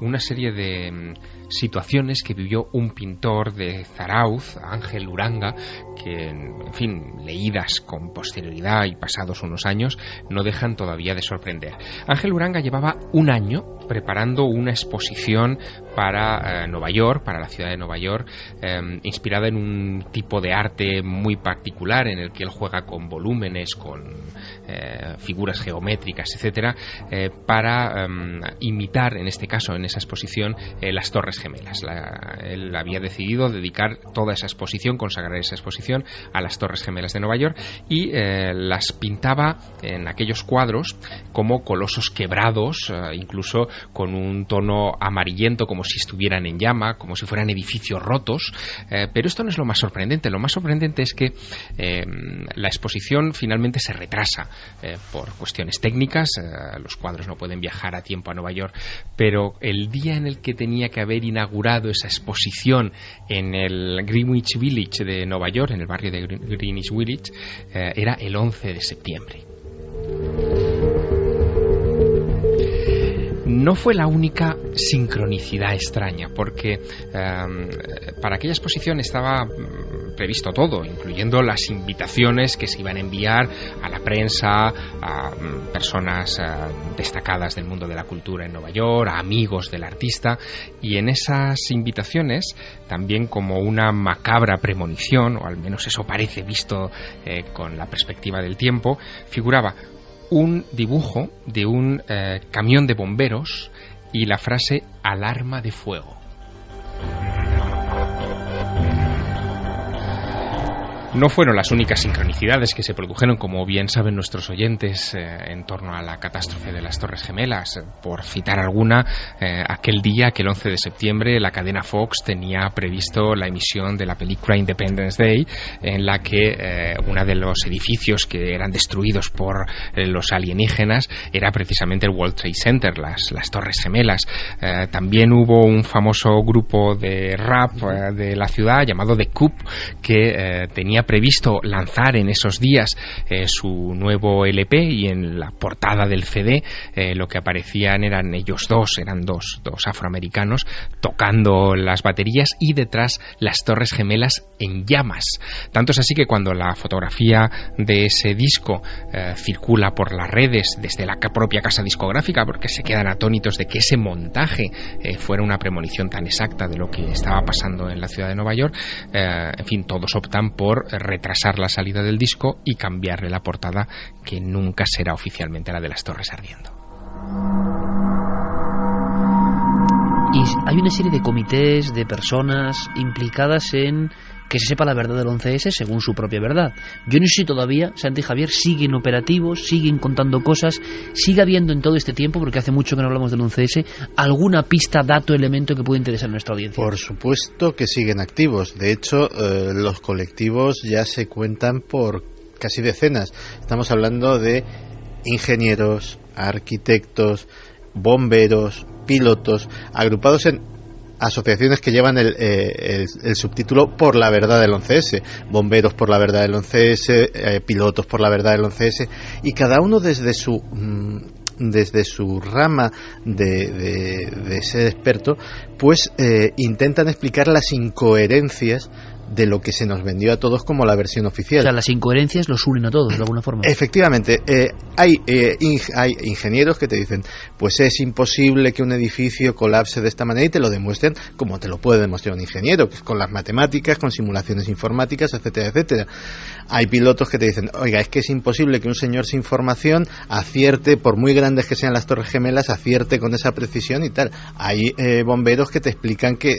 Speaker 3: una serie de situaciones que vivió un pintor de Zarauz, Ángel Uranga, que, en fin, leídas con posterioridad y pasados unos años, no dejan todavía de sorprender. Ángel Uranga llevaba un año preparando una exposición para Nueva York, para la ciudad de Nueva York, inspirada en un tipo de arte muy particular en el que él juega con volúmenes, con figuras geométricas, etcétera, para imitar, en este caso, en esa exposición, las Torres Gemelas. Él había decidido dedicar toda esa exposición, consagrar esa exposición a las Torres Gemelas de Nueva York y las pintaba en aquellos cuadros como colosos quebrados, incluso con un tono amarillento, como si estuvieran en llama, como si fueran edificios rotos, pero esto no es lo más sorprendente. Lo más sorprendente es que la exposición finalmente se retrasa por cuestiones técnicas. Los cuadros no pueden viajar a tiempo a Nueva York, pero el día en el que tenía que haber inaugurado esa exposición en el Greenwich Village de Nueva York, en el barrio de Greenwich Village, era el 11 de septiembre. no fue la única sincronicidad extraña, porque para aquella exposición estaba previsto todo, incluyendo las invitaciones que se iban a enviar a la prensa, a personas destacadas del mundo de la cultura en Nueva York, a amigos del artista, y en esas invitaciones, también como una macabra premonición, o al menos eso parece visto con la perspectiva del tiempo, figuraba un dibujo de un camión de bomberos y la frase "alarma de fuego". No fueron las únicas sincronicidades que se produjeron, como bien saben nuestros oyentes, en torno a la catástrofe de las Torres Gemelas. Por citar alguna, aquel 11 de septiembre, la cadena Fox tenía previsto la emisión de la película Independence Day, en la que uno de los edificios que eran destruidos por los alienígenas era precisamente el World Trade Center, las Torres Gemelas. También hubo un famoso grupo de rap de la ciudad llamado The Coup, que tenía previsto lanzar en esos días su nuevo LP, y en la portada del CD lo que aparecían eran ellos eran dos afroamericanos tocando las baterías, y detrás las Torres Gemelas en llamas. Tanto es así que cuando la fotografía de ese disco circula por las redes desde la propia casa discográfica, porque se quedan atónitos de que ese montaje fuera una premonición tan exacta de lo que estaba pasando en la ciudad de Nueva York, en fin, todos optan por retrasar la salida del disco y cambiarle la portada, que nunca será oficialmente la de las Torres ardiendo.
Speaker 1: Y hay una serie de comités, de personas implicadas en que se sepa la verdad del 11S según su propia verdad. Yo no sé si todavía, Santi y Javier, siguen operativos, siguen contando cosas, sigue habiendo en todo este tiempo, porque hace mucho que no hablamos del 11S, alguna pista, dato, elemento que pueda interesar a nuestra audiencia.
Speaker 6: Por supuesto que siguen activos. De hecho, los colectivos ya se cuentan por casi decenas. Estamos hablando de ingenieros, arquitectos, bomberos, pilotos, agrupados en asociaciones que llevan el subtítulo "Por la verdad del 11S", bomberos por la verdad del 11S, pilotos por la verdad del 11S, y cada uno desde su rama de ser experto, pues intentan explicar las incoherencias de lo que se nos vendió a todos como la versión oficial.
Speaker 1: O sea, las incoherencias los unen a todos de alguna forma.
Speaker 6: Efectivamente, hay ingenieros que te dicen, pues es imposible que un edificio colapse de esta manera, y te lo demuestran como te lo puede demostrar un ingeniero, pues con las matemáticas, con simulaciones informáticas, etcétera, etcétera. Hay pilotos que te dicen, oiga, es que es imposible que un señor sin formación acierte, por muy grandes que sean las Torres Gemelas, acierte con esa precisión y tal. Hay bomberos que te explican que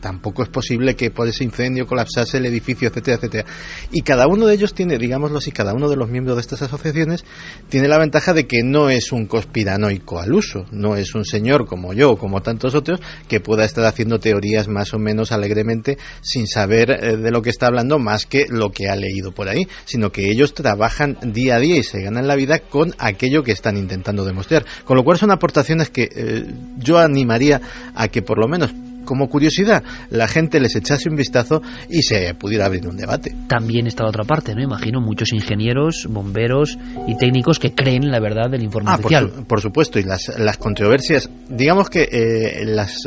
Speaker 6: tampoco es posible que por ese incendio colapse el edificio, etcétera, etcétera. Y cada uno de ellos tiene, digámoslo así, cada uno de los miembros de estas asociaciones tiene la ventaja de que no es un conspiranoico al uso, no es un señor como yo o como tantos otros que pueda estar haciendo teorías más o menos alegremente sin saber de lo que está hablando más que lo que ha leído por ahí, sino que ellos trabajan día a día y se ganan la vida con aquello que están intentando demostrar. Con lo cual son aportaciones que yo animaría a que por lo menos como curiosidad la gente les echase un vistazo y se pudiera abrir un debate.
Speaker 1: También está la otra parte, ¿no? Imagino muchos ingenieros, bomberos y técnicos que creen en la verdad del informe oficial.
Speaker 6: Por supuesto, y las controversias, digamos que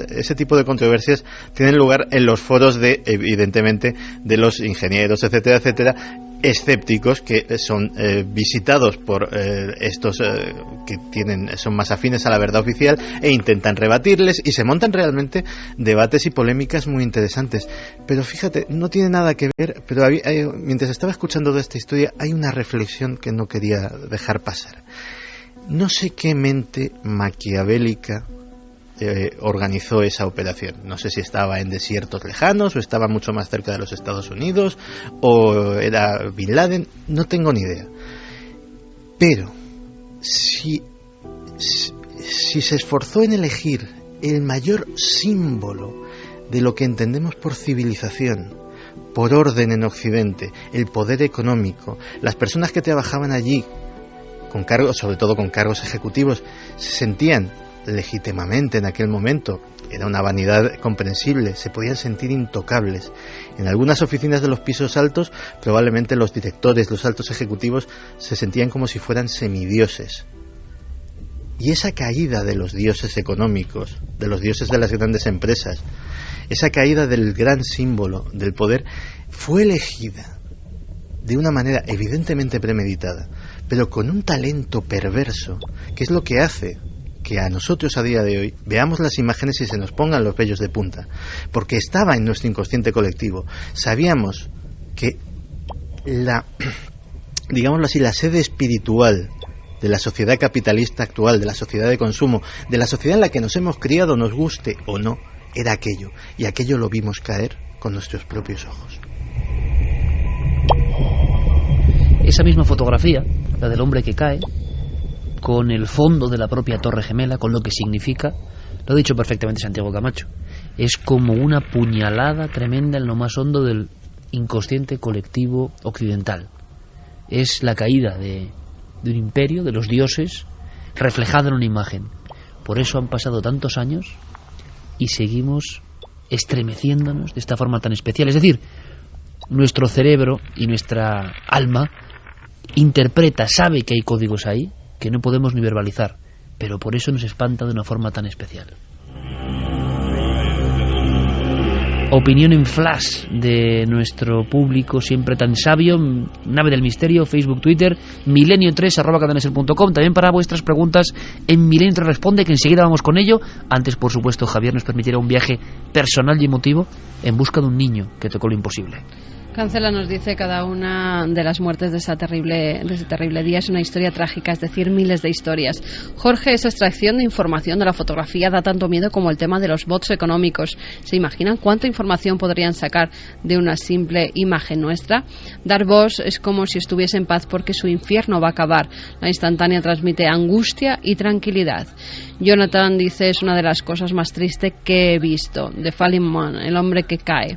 Speaker 6: ese tipo de controversias tienen lugar en los foros evidentemente de los ingenieros, etcétera, etcétera, escépticos, que son visitados por estos que son más afines a la verdad oficial, e intentan rebatirles, y se montan realmente debates y polémicas muy interesantes. Pero fíjate, no tiene nada que ver, pero mientras estaba escuchando de esta historia hay una reflexión que no quería dejar pasar. No sé qué mente maquiavélica organizó esa operación. No sé si estaba en desiertos lejanos o estaba mucho más cerca de los Estados Unidos o era Bin Laden, no tengo ni idea. Pero si se esforzó en elegir el mayor símbolo de lo que entendemos por civilización, por orden en Occidente, el poder económico, las personas que trabajaban allí con cargos, sobre todo con cargos ejecutivos, se sentían legítimamente en aquel momento, era una vanidad comprensible, se podían sentir intocables. En algunas oficinas de los pisos altos, probablemente los directores, los altos ejecutivos, se sentían como si fueran semidioses. Y esa caída de los dioses económicos, de los dioses de las grandes empresas, esa caída del gran símbolo del poder, fue elegida de una manera evidentemente premeditada, pero con un talento perverso, que es lo que hace que a nosotros a día de hoy veamos las imágenes y se nos pongan los vellos de punta, porque estaba en nuestro inconsciente colectivo. Sabíamos que digámoslo así, la sede espiritual de la sociedad capitalista actual, de la sociedad de consumo, de la sociedad en la que nos hemos criado, nos guste o no, era aquello, y aquello lo vimos caer con nuestros propios ojos.
Speaker 1: Esa misma fotografía, la del hombre que cae, con el fondo de la propia Torre Gemela, con lo que significa, lo ha dicho perfectamente Santiago Camacho, es como una puñalada tremenda en lo más hondo del inconsciente colectivo occidental. Es la caída de un imperio, de los dioses, reflejada en una imagen. Por eso han pasado tantos años y seguimos estremeciéndonos de esta forma tan especial. Es decir, nuestro cerebro y nuestra alma interpreta, sabe que hay códigos ahí que no podemos ni verbalizar, pero por eso nos espanta de una forma tan especial. Opinión en flash de nuestro público siempre tan sabio, Nave del Misterio, Facebook, Twitter, milenio3@cadenaser.com, también para vuestras preguntas en Milenio 3 Responde, que enseguida vamos con ello. Antes, por supuesto, Javier nos permitirá un viaje personal y emotivo en busca de un niño que tocó lo imposible.
Speaker 4: Cancela nos dice: cada una de las muertes de ese terrible día es una historia trágica, es decir, miles de historias. Jorge, esa extracción de información de la fotografía da tanto miedo como el tema de los bots económicos. ¿Se imaginan cuánta información podrían sacar de una simple imagen nuestra? Dar voz es como si estuviese en paz porque su infierno va a acabar. La instantánea transmite angustia y tranquilidad. Jonathan dice: es una de las cosas más tristes que he visto. The Falling Man, el hombre que cae.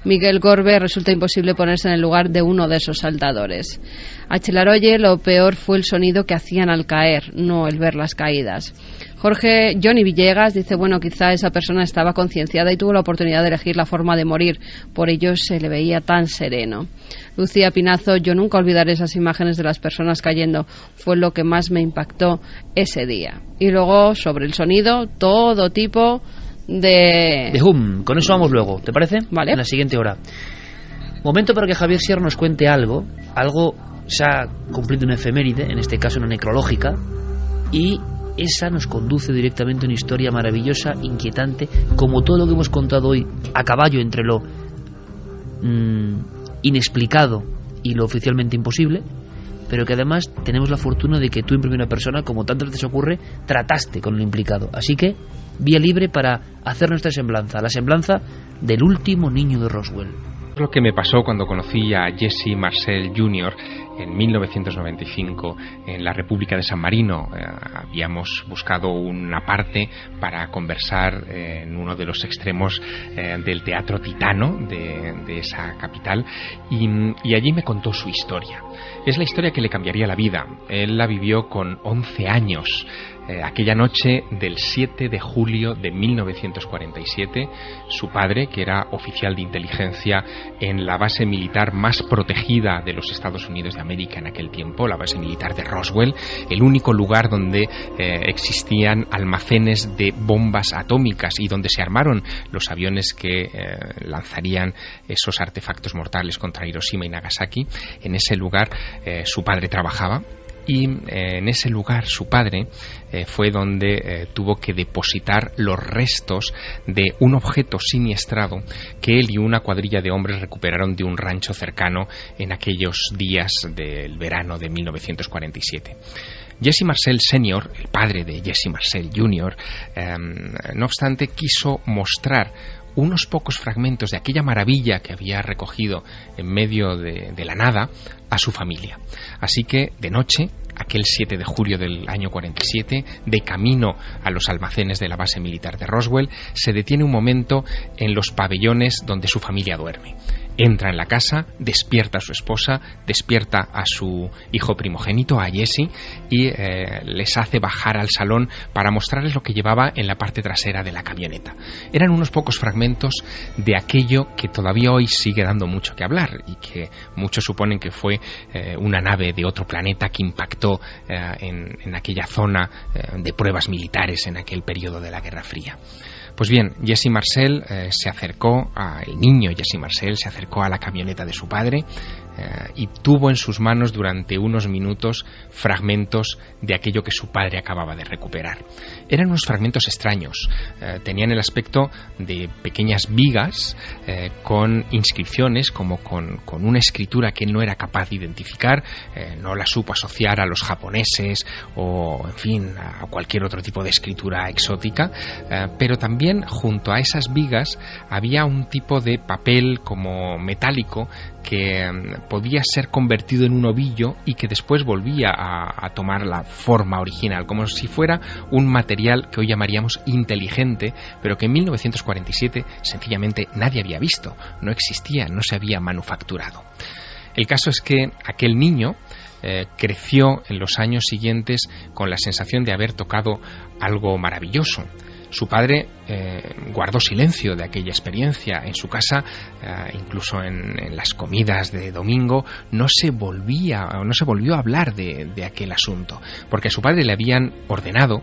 Speaker 4: Miguel Gorbe: resulta imposible ponerse en el lugar de uno de esos saltadores. A Chelaroye: lo peor fue el sonido que hacían al caer, no el ver las caídas. Johnny Villegas dice: bueno, quizá esa persona estaba concienciada y tuvo la oportunidad de elegir la forma de morir, por ello se le veía tan sereno. Lucía Pinazo: yo nunca olvidaré esas imágenes de las personas cayendo, fue lo que más me impactó ese día. Y luego, sobre el sonido, todo tipo de
Speaker 1: hum. Con eso vamos luego, ¿te parece?
Speaker 4: Vale.
Speaker 1: En la siguiente hora. Momento para que Javier Sierra nos cuente algo se ha cumplido una efeméride, en este caso una necrológica, y esa nos conduce directamente a una historia maravillosa, inquietante, como todo lo que hemos contado hoy, a caballo entre lo inexplicado y lo oficialmente imposible, pero que además tenemos la fortuna de que tú en primera persona, como tantas veces ocurre, trataste con lo implicado. Así que, vía libre para hacer nuestra semblanza, la semblanza del último niño de Roswell.
Speaker 3: Lo que me pasó cuando conocí a Jesse Marcel Jr. en 1995 en la República de San Marino. Habíamos buscado una parte para conversar en uno de los extremos del Teatro Titano de esa capital, y allí me contó su historia. Es la historia que le cambiaría la vida. Él la vivió con 11 años. Aquella noche del 7 de julio de 1947, su padre, que era oficial de inteligencia en la base militar más protegida de los Estados Unidos de América en aquel tiempo, la base militar de Roswell, el único lugar donde existían almacenes de bombas atómicas y donde se armaron los aviones que lanzarían esos artefactos mortales contra Hiroshima y Nagasaki. En ese lugar su padre trabajaba. Y en ese lugar su padre fue donde tuvo que depositar los restos de un objeto siniestrado que él y una cuadrilla de hombres recuperaron de un rancho cercano en aquellos días del verano de 1947. Jesse Marcel Sr., el padre de Jesse Marcel Jr., no obstante, quiso mostrar unos pocos fragmentos de aquella maravilla que había recogido en medio de la nada a su familia. Así que de noche, aquel 7 de julio del año 47, de camino a los almacenes de la base militar de Roswell, se detiene un momento en los pabellones donde su familia duerme. entra en la casa, despierta a su esposa, despierta a su hijo primogénito, a Jesse, y les hace bajar al salón para mostrarles lo que llevaba en la parte trasera de la camioneta. Eran unos pocos fragmentos de aquello que todavía hoy sigue dando mucho que hablar y que muchos suponen que fue una nave de otro planeta que impactó en aquella zona de pruebas militares en aquel periodo de la Guerra Fría. Pues bien, Jesse Marcel el niño Jesse Marcel se acercó a la camioneta de su padre y tuvo en sus manos durante unos minutos fragmentos de aquello que su padre acababa de recuperar. Eran unos fragmentos extraños, tenían el aspecto de pequeñas vigas con inscripciones, como con una escritura que él no era capaz de identificar, no la supo asociar a los japoneses o, en fin, a cualquier otro tipo de escritura exótica, pero también junto a esas vigas había un tipo de papel como metálico que podía ser convertido en un ovillo y que después volvía a tomar la forma original, como si fuera un material que hoy llamaríamos inteligente, pero que en 1947 sencillamente nadie había visto, no existía, no se había manufacturado. El caso es que aquel niño creció en los años siguientes con la sensación de haber tocado algo maravilloso. Su padre guardó silencio de aquella experiencia. En su casa, incluso en las comidas de domingo, no se volvió a hablar de aquel asunto, porque a su padre le habían ordenado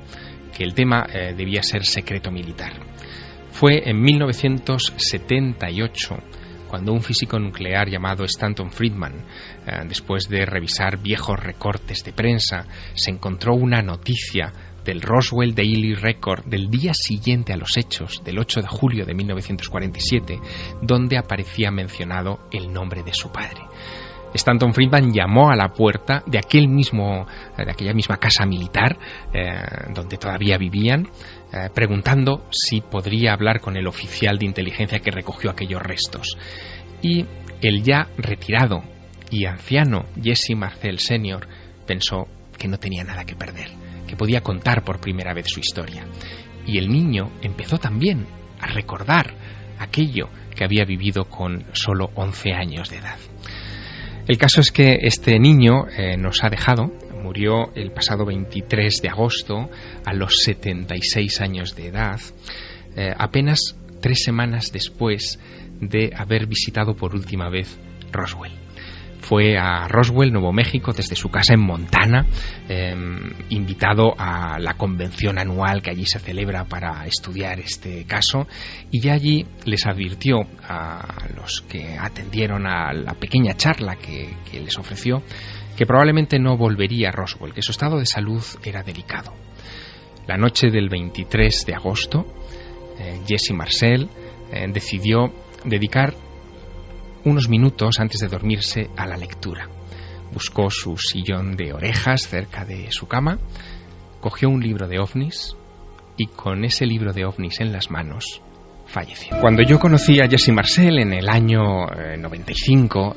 Speaker 3: que el tema debía ser secreto militar. Fue en 1978 cuando un físico nuclear llamado Stanton Friedman, después de revisar viejos recortes de prensa, se encontró una noticia del Roswell Daily Record del día siguiente a los hechos, del 8 de julio de 1947, donde aparecía mencionado el nombre de su padre. Stanton Friedman llamó a la puerta de aquella misma casa militar donde todavía vivían, preguntando si podría hablar con el oficial de inteligencia que recogió aquellos restos. Y el ya retirado y anciano Jesse Marcel Sr. pensó que no tenía nada que perder, que podía contar por primera vez su historia. Y el niño empezó también a recordar aquello que había vivido con solo 11 años de edad. El caso es que este niño nos ha dejado, murió el pasado 23 de agosto a los 76 años de edad, apenas 3 semanas después de haber visitado por última vez Roswell. Fue a Roswell, Nuevo México, desde su casa en Montana, invitado a la convención anual que allí se celebra para estudiar este caso, y ya allí les advirtió a los que atendieron a la pequeña charla que les ofreció que probablemente no volvería a Roswell, que su estado de salud era delicado. La noche del 23 de agosto, Jesse Marcel decidió dedicar unos minutos antes de dormirse a la lectura. Buscó su sillón de orejas cerca de su cama, cogió un libro de ovnis y con ese libro de ovnis en las manos falleció. Cuando yo conocí a Jesse Marcel en el año 95,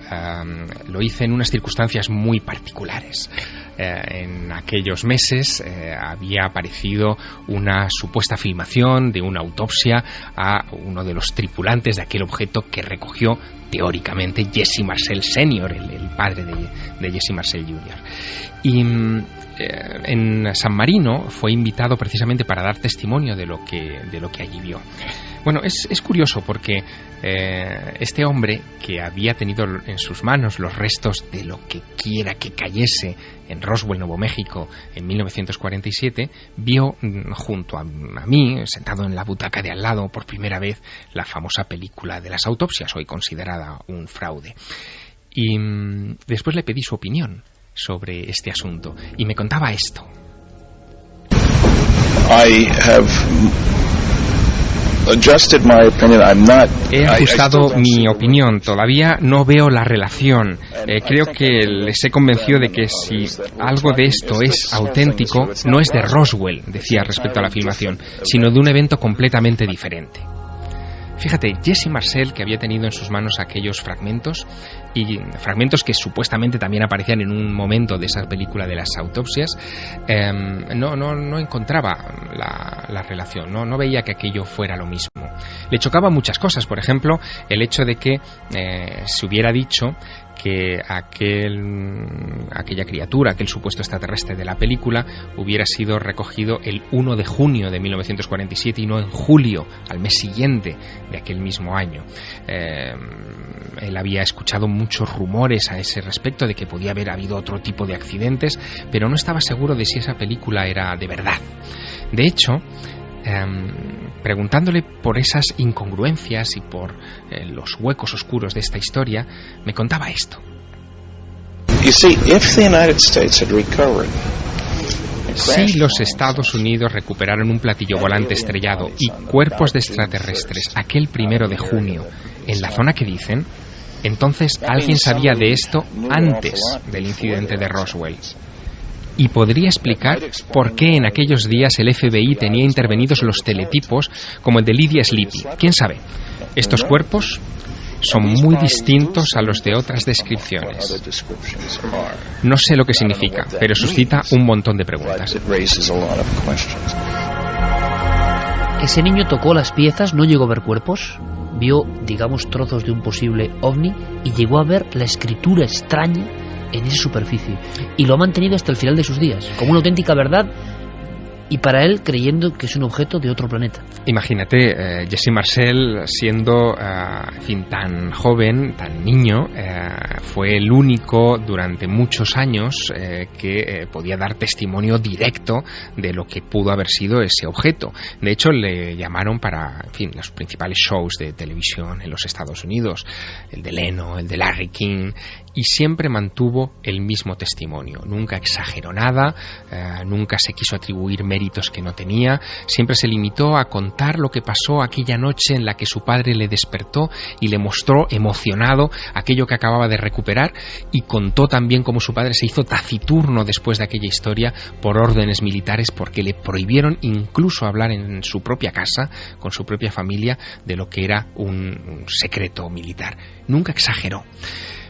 Speaker 3: lo hice en unas circunstancias muy particulares. En aquellos meses había aparecido una supuesta filmación de una autopsia a uno de los tripulantes de aquel objeto que recogió teóricamente Jesse Marcel Sr., el padre de Jesse Marcel Jr. Y en San Marino fue invitado precisamente para dar testimonio de lo que allí vio. Bueno, es curioso porque este hombre, que había tenido en sus manos los restos de lo que quiera que cayese en Roswell, Nuevo México, en 1947, vio junto a mí, sentado en la butaca de al lado, por primera vez la famosa película de las autopsias, hoy considerada un fraude. Y después le pedí su opinión sobre este asunto y me contaba esto. He ajustado mi opinión, todavía no veo la relación. Creo que les he convencido de que si algo de esto es auténtico, no es de Roswell, decía respecto a la filmación, sino de un evento completamente diferente. Fíjate, Jesse Marcel, que había tenido en sus manos aquellos fragmentos, y fragmentos que supuestamente también aparecían en un momento de esa película de las autopsias, no encontraba la relación, no veía que aquello fuera lo mismo. Le chocaban muchas cosas, por ejemplo, el hecho de que se hubiera dicho que aquella criatura, aquel supuesto extraterrestre de la película, hubiera sido recogido el 1 de junio de 1947 y no en julio, al mes siguiente de aquel mismo año. Él había escuchado muchos rumores a ese respecto de que podía haber habido otro tipo de accidentes, pero no estaba seguro de si esa película era de verdad. De hecho, preguntándole por esas incongruencias y por los huecos oscuros de esta historia, me contaba esto. Si los Estados Unidos recuperaron un platillo volante estrellado y cuerpos de extraterrestres aquel 1 de junio en la zona que dicen, entonces alguien sabía de esto antes del incidente de Roswell. Y podría explicar por qué en aquellos días el FBI tenía intervenidos los teletipos como el de Lydia Sleepy. ¿Quién sabe? Estos cuerpos son muy distintos a los de otras descripciones. No sé lo que significa, pero suscita un montón de preguntas.
Speaker 1: ¿Ese niño tocó las piezas, no llegó a ver cuerpos? Vio, digamos, trozos de un posible ovni y llegó a ver la escritura extraña en esa superficie, y lo ha mantenido hasta el final de sus días, como una auténtica verdad, y para él creyendo que es un objeto de otro planeta.
Speaker 3: Imagínate, Jesse Marcel siendo en fin, tan joven, tan niño, fue el único durante muchos años que podía dar testimonio directo de lo que pudo haber sido ese objeto. De hecho, le llamaron para, en fin, los principales shows de televisión en los Estados Unidos, el de Leno, el de Larry King, y siempre mantuvo el mismo testimonio. Nunca exageró nada, nunca se quiso atribuir méritos que no tenía, siempre se limitó a contar lo que pasó aquella noche en la que su padre le despertó y le mostró emocionado aquello que acababa de recuperar, y contó también cómo su padre se hizo taciturno después de aquella historia por órdenes militares, porque le prohibieron incluso hablar en su propia casa, con su propia familia, de lo que era un secreto militar. Nunca exageró.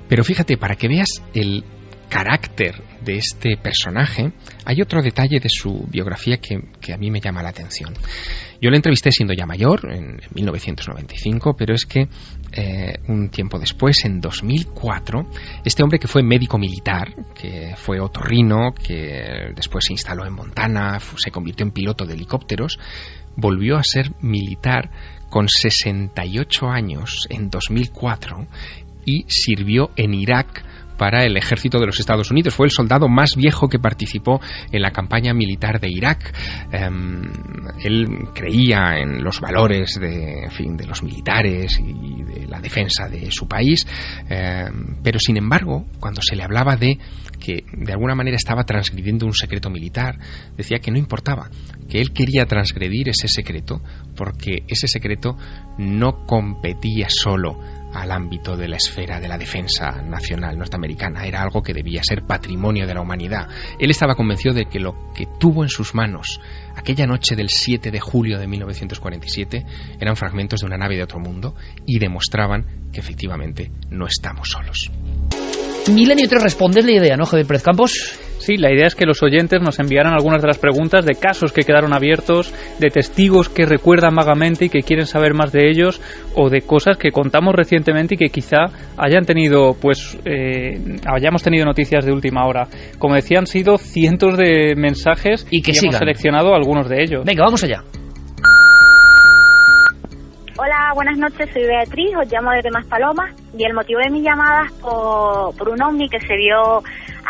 Speaker 3: Pero fíjate, para que veas el carácter de este personaje, hay otro detalle de su biografía que a mí me llama la atención. Yo le entrevisté siendo ya mayor, en 1995, pero es que un tiempo después, en 2004, este hombre que fue médico militar, que fue otorrino, que después se instaló en Montana, se convirtió en piloto de helicópteros, volvió a ser militar con 68 años en 2004 y sirvió en Irak para el ejército de los Estados Unidos. Fue el soldado más viejo que participó en la campaña militar de Irak. Él creía en los valores de los militares y de la defensa de su país, pero sin embargo, cuando se le hablaba de que de alguna manera estaba transgrediendo un secreto militar, decía que no importaba, que él quería transgredir ese secreto porque ese secreto no competía solo al ámbito de la esfera de la defensa nacional norteamericana, era algo que debía ser patrimonio de la humanidad. Él estaba convencido de que lo que tuvo en sus manos aquella noche del 7 de julio de 1947 eran fragmentos de una nave de otro mundo y demostraban que efectivamente no estamos solos.
Speaker 1: Milenio 3, respondes la idea, ¿no, Javier Pérez Campos?
Speaker 5: Sí, la idea es que los oyentes nos enviaran algunas de las preguntas de casos que quedaron abiertos, de testigos que recuerdan vagamente y que quieren saber más de ellos, o de cosas que contamos recientemente y que quizá hayan tenido, hayamos tenido noticias de última hora. Como decía, han sido cientos de mensajes y hemos seleccionado algunos de ellos.
Speaker 1: Venga, vamos allá.
Speaker 12: Hola, buenas noches, soy Beatriz, os llamo desde Maspalomas y el motivo de mi llamada es por un ovni que se vio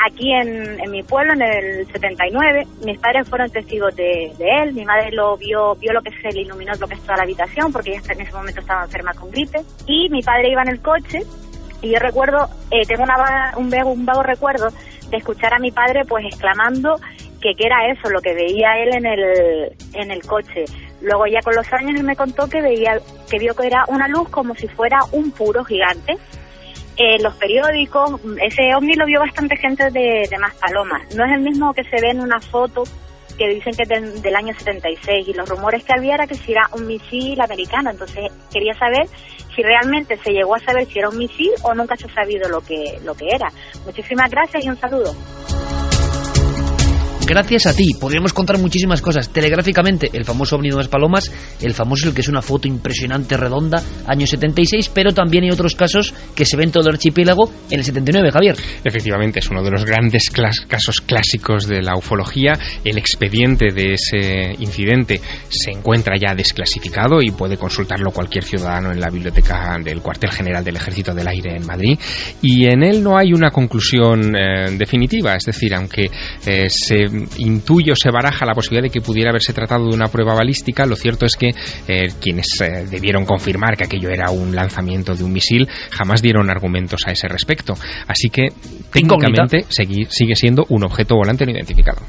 Speaker 12: aquí en mi pueblo en el 79. Mis padres fueron testigos de él, mi madre lo vio lo que se le iluminó lo que es toda la habitación porque ella en ese momento estaba enferma con gripe, y mi padre iba en el coche y yo recuerdo, tengo un vago recuerdo de escuchar a mi padre pues exclamando que era eso lo que veía él en el coche. Luego ya con los años él me contó que vio que era una luz como si fuera un puro gigante. Los periódicos, ese ovni lo vio bastante gente de Maspalomas. No es el mismo que se ve en una foto que dicen que es del año 76, y los rumores que había era que si era un misil americano. Entonces quería saber si realmente se llegó a saber si era un misil o nunca se ha sabido lo que era. Muchísimas gracias y un saludo.
Speaker 1: gracias a ti. Podríamos contar muchísimas cosas. Telegráficamente, el famoso ovni de las Palomas, el famoso, el que es una foto impresionante, redonda, año 76, pero también hay otros casos que se ven todo el archipiélago en el 79, Javier.
Speaker 3: Efectivamente, es uno de los grandes casos clásicos de la ufología. El expediente de ese incidente se encuentra ya desclasificado y puede consultarlo cualquier ciudadano en la biblioteca del Cuartel General del Ejército del Aire en Madrid, y en él no hay una conclusión definitiva, es decir, aunque se intuye o se baraja la posibilidad de que pudiera haberse tratado de una prueba balística, lo cierto es que quienes debieron confirmar que aquello era un lanzamiento de un misil jamás dieron argumentos a ese respecto, así que técnicamente sigue siendo un objeto volante no identificado.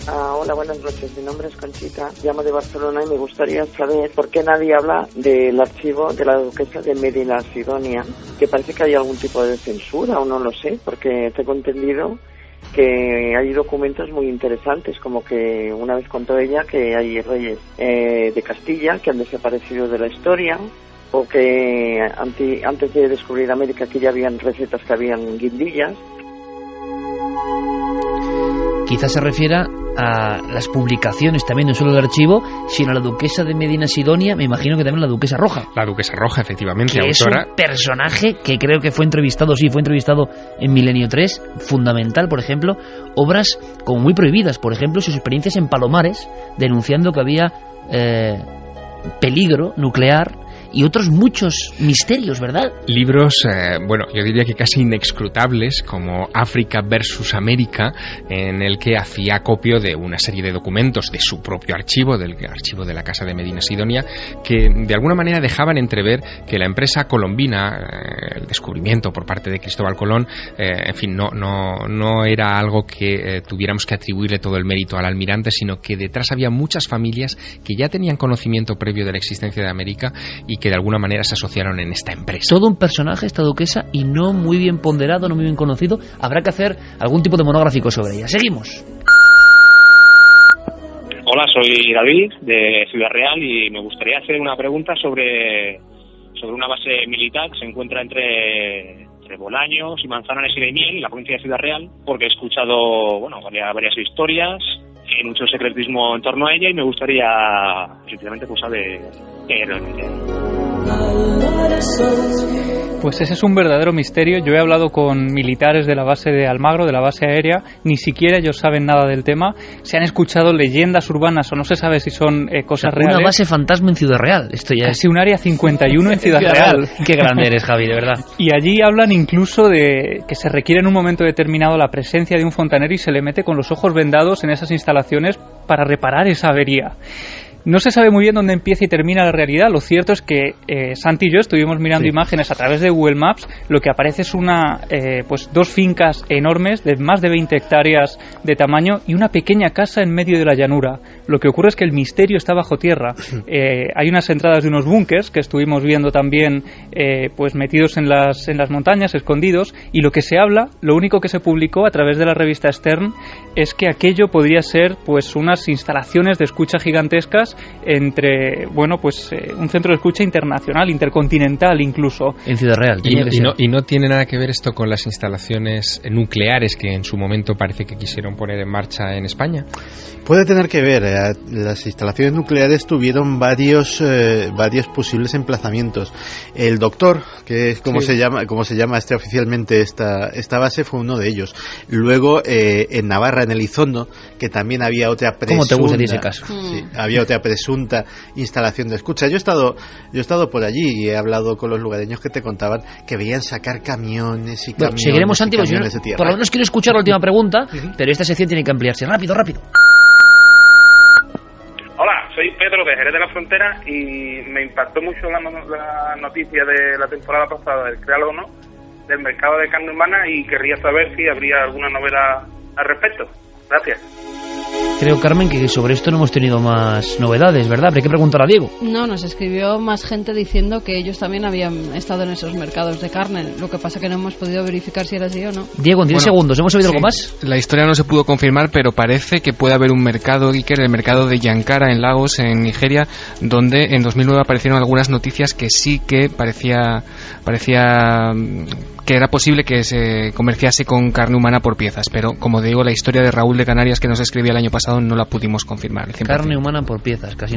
Speaker 13: Hola, buenas noches. Mi nombre es Conchita, llamo de Barcelona y me gustaría saber por qué nadie habla del archivo de la duquesa de Medina Sidonia, que parece que hay algún tipo de censura o no lo sé, porque tengo entendido que hay documentos muy interesantes, como que una vez contó ella que hay reyes de Castilla que han desaparecido de la historia, o que antes de descubrir América aquí ya habían recetas que habían guindillas.
Speaker 1: Quizás se refiera a las publicaciones también, no solo del archivo, sino a la duquesa de Medina Sidonia, me imagino que también la duquesa roja.
Speaker 3: La duquesa roja, efectivamente,
Speaker 1: que
Speaker 3: autora.
Speaker 1: Es un personaje que creo que fue entrevistado en Milenio 3, fundamental, por ejemplo, obras como muy prohibidas, por ejemplo, sus experiencias en Palomares, denunciando que había peligro nuclear, y otros muchos misterios, ¿verdad?
Speaker 3: Libros, bueno, yo diría que casi inescrutables, como África versus América, en el que hacía acopio de una serie de documentos de su propio archivo, del archivo de la Casa de Medina Sidonia, que de alguna manera dejaban entrever que la empresa colombina, el descubrimiento por parte de Cristóbal Colón, en fin, no era algo que tuviéramos que atribuirle todo el mérito al almirante, sino que detrás había muchas familias que ya tenían conocimiento previo de la existencia de América y que de alguna manera se asociaron en esta empresa.
Speaker 1: Todo un personaje, esta duquesa, y no muy bien ponderado, no muy bien conocido. Habrá que hacer algún tipo de monográfico sobre ella. Seguimos.
Speaker 14: Hola, soy David, de Ciudad Real, y me gustaría hacer una pregunta sobre una base militar que se encuentra entre Bolaños y Manzanares y Daimiel, en la provincia de Ciudad Real, porque he escuchado varias historias, hay mucho secretismo en torno a ella, y me gustaría, efectivamente, saber qué realmente hay.
Speaker 5: Pues ese es un verdadero misterio. Yo he hablado con militares de la base de Almagro, de la base aérea, ni siquiera ellos saben nada del tema. Se han escuchado leyendas urbanas o no se sabe si son cosas reales.
Speaker 1: Una base fantasma en Ciudad Real. Esto ya
Speaker 5: casi un área 51 en Ciudad Real.
Speaker 1: Qué grande eres, Javi, de verdad.
Speaker 5: Y allí hablan incluso de que se requiere en un momento determinado la presencia de un fontanero y se le mete con los ojos vendados en esas instalaciones para reparar esa avería. No se sabe muy bien dónde empieza y termina la realidad. Lo cierto es que Santi y yo estuvimos mirando imágenes a través de Google Maps. Lo que aparece es dos fincas enormes de más de 20 hectáreas de tamaño y una pequeña casa en medio de la llanura. Lo que ocurre es que el misterio está bajo tierra. Hay unas entradas de unos búnkers que estuvimos viendo también metidos en las montañas, escondidos, y lo que se habla, lo único que se publicó a través de la revista Stern, es que aquello podría ser unas instalaciones de escucha gigantescas entre un centro de escucha internacional, intercontinental incluso,
Speaker 1: en Ciudad Real.
Speaker 3: Y no tiene nada que ver esto con las instalaciones nucleares que en su momento parece que quisieron poner en marcha en España.
Speaker 6: Puede tener que ver. Las instalaciones nucleares tuvieron varios posibles emplazamientos. El Doctor, que es como se llama oficialmente esta base, fue uno de ellos. Luego en Navarra, en Elizondo, que también había otra presunta.
Speaker 1: ¿Cómo te gusta ese caso?
Speaker 6: Sí, había otra presunta instalación de escucha. Yo he estado por allí y he hablado con los lugareños que te contaban que veían sacar camiones y camiones.
Speaker 1: Seguiremos, Santi,
Speaker 6: de tierra.
Speaker 1: Por lo menos quiero escuchar la última pregunta, pero esta sección tiene que ampliarse. Rápido.
Speaker 15: Hola, soy Pedro de Jerez de la Frontera y me impactó mucho la noticia de la temporada pasada del Créalo o no, del mercado de carne humana, y querría saber si habría alguna novela al respecto. Gracias.
Speaker 1: Creo, Carmen, que sobre esto no hemos tenido más novedades, ¿verdad? Habría que preguntar a Diego.
Speaker 4: No, nos escribió más gente diciendo que ellos también habían estado en esos mercados de carne. Lo que pasa que no hemos podido verificar si era así o no.
Speaker 1: Diego, en 10 segundos, ¿hemos oído algo más?
Speaker 8: La historia no se pudo confirmar, pero parece que puede haber un mercado, Iker, el mercado de Yankara en Lagos, en Nigeria, donde en 2009 aparecieron algunas noticias que sí que parecía que era posible que se comerciase con carne humana por piezas, pero como digo, la historia de Raúl de Canarias que nos escribía el año pasado no la pudimos confirmar.
Speaker 1: Carne humana por piezas, casi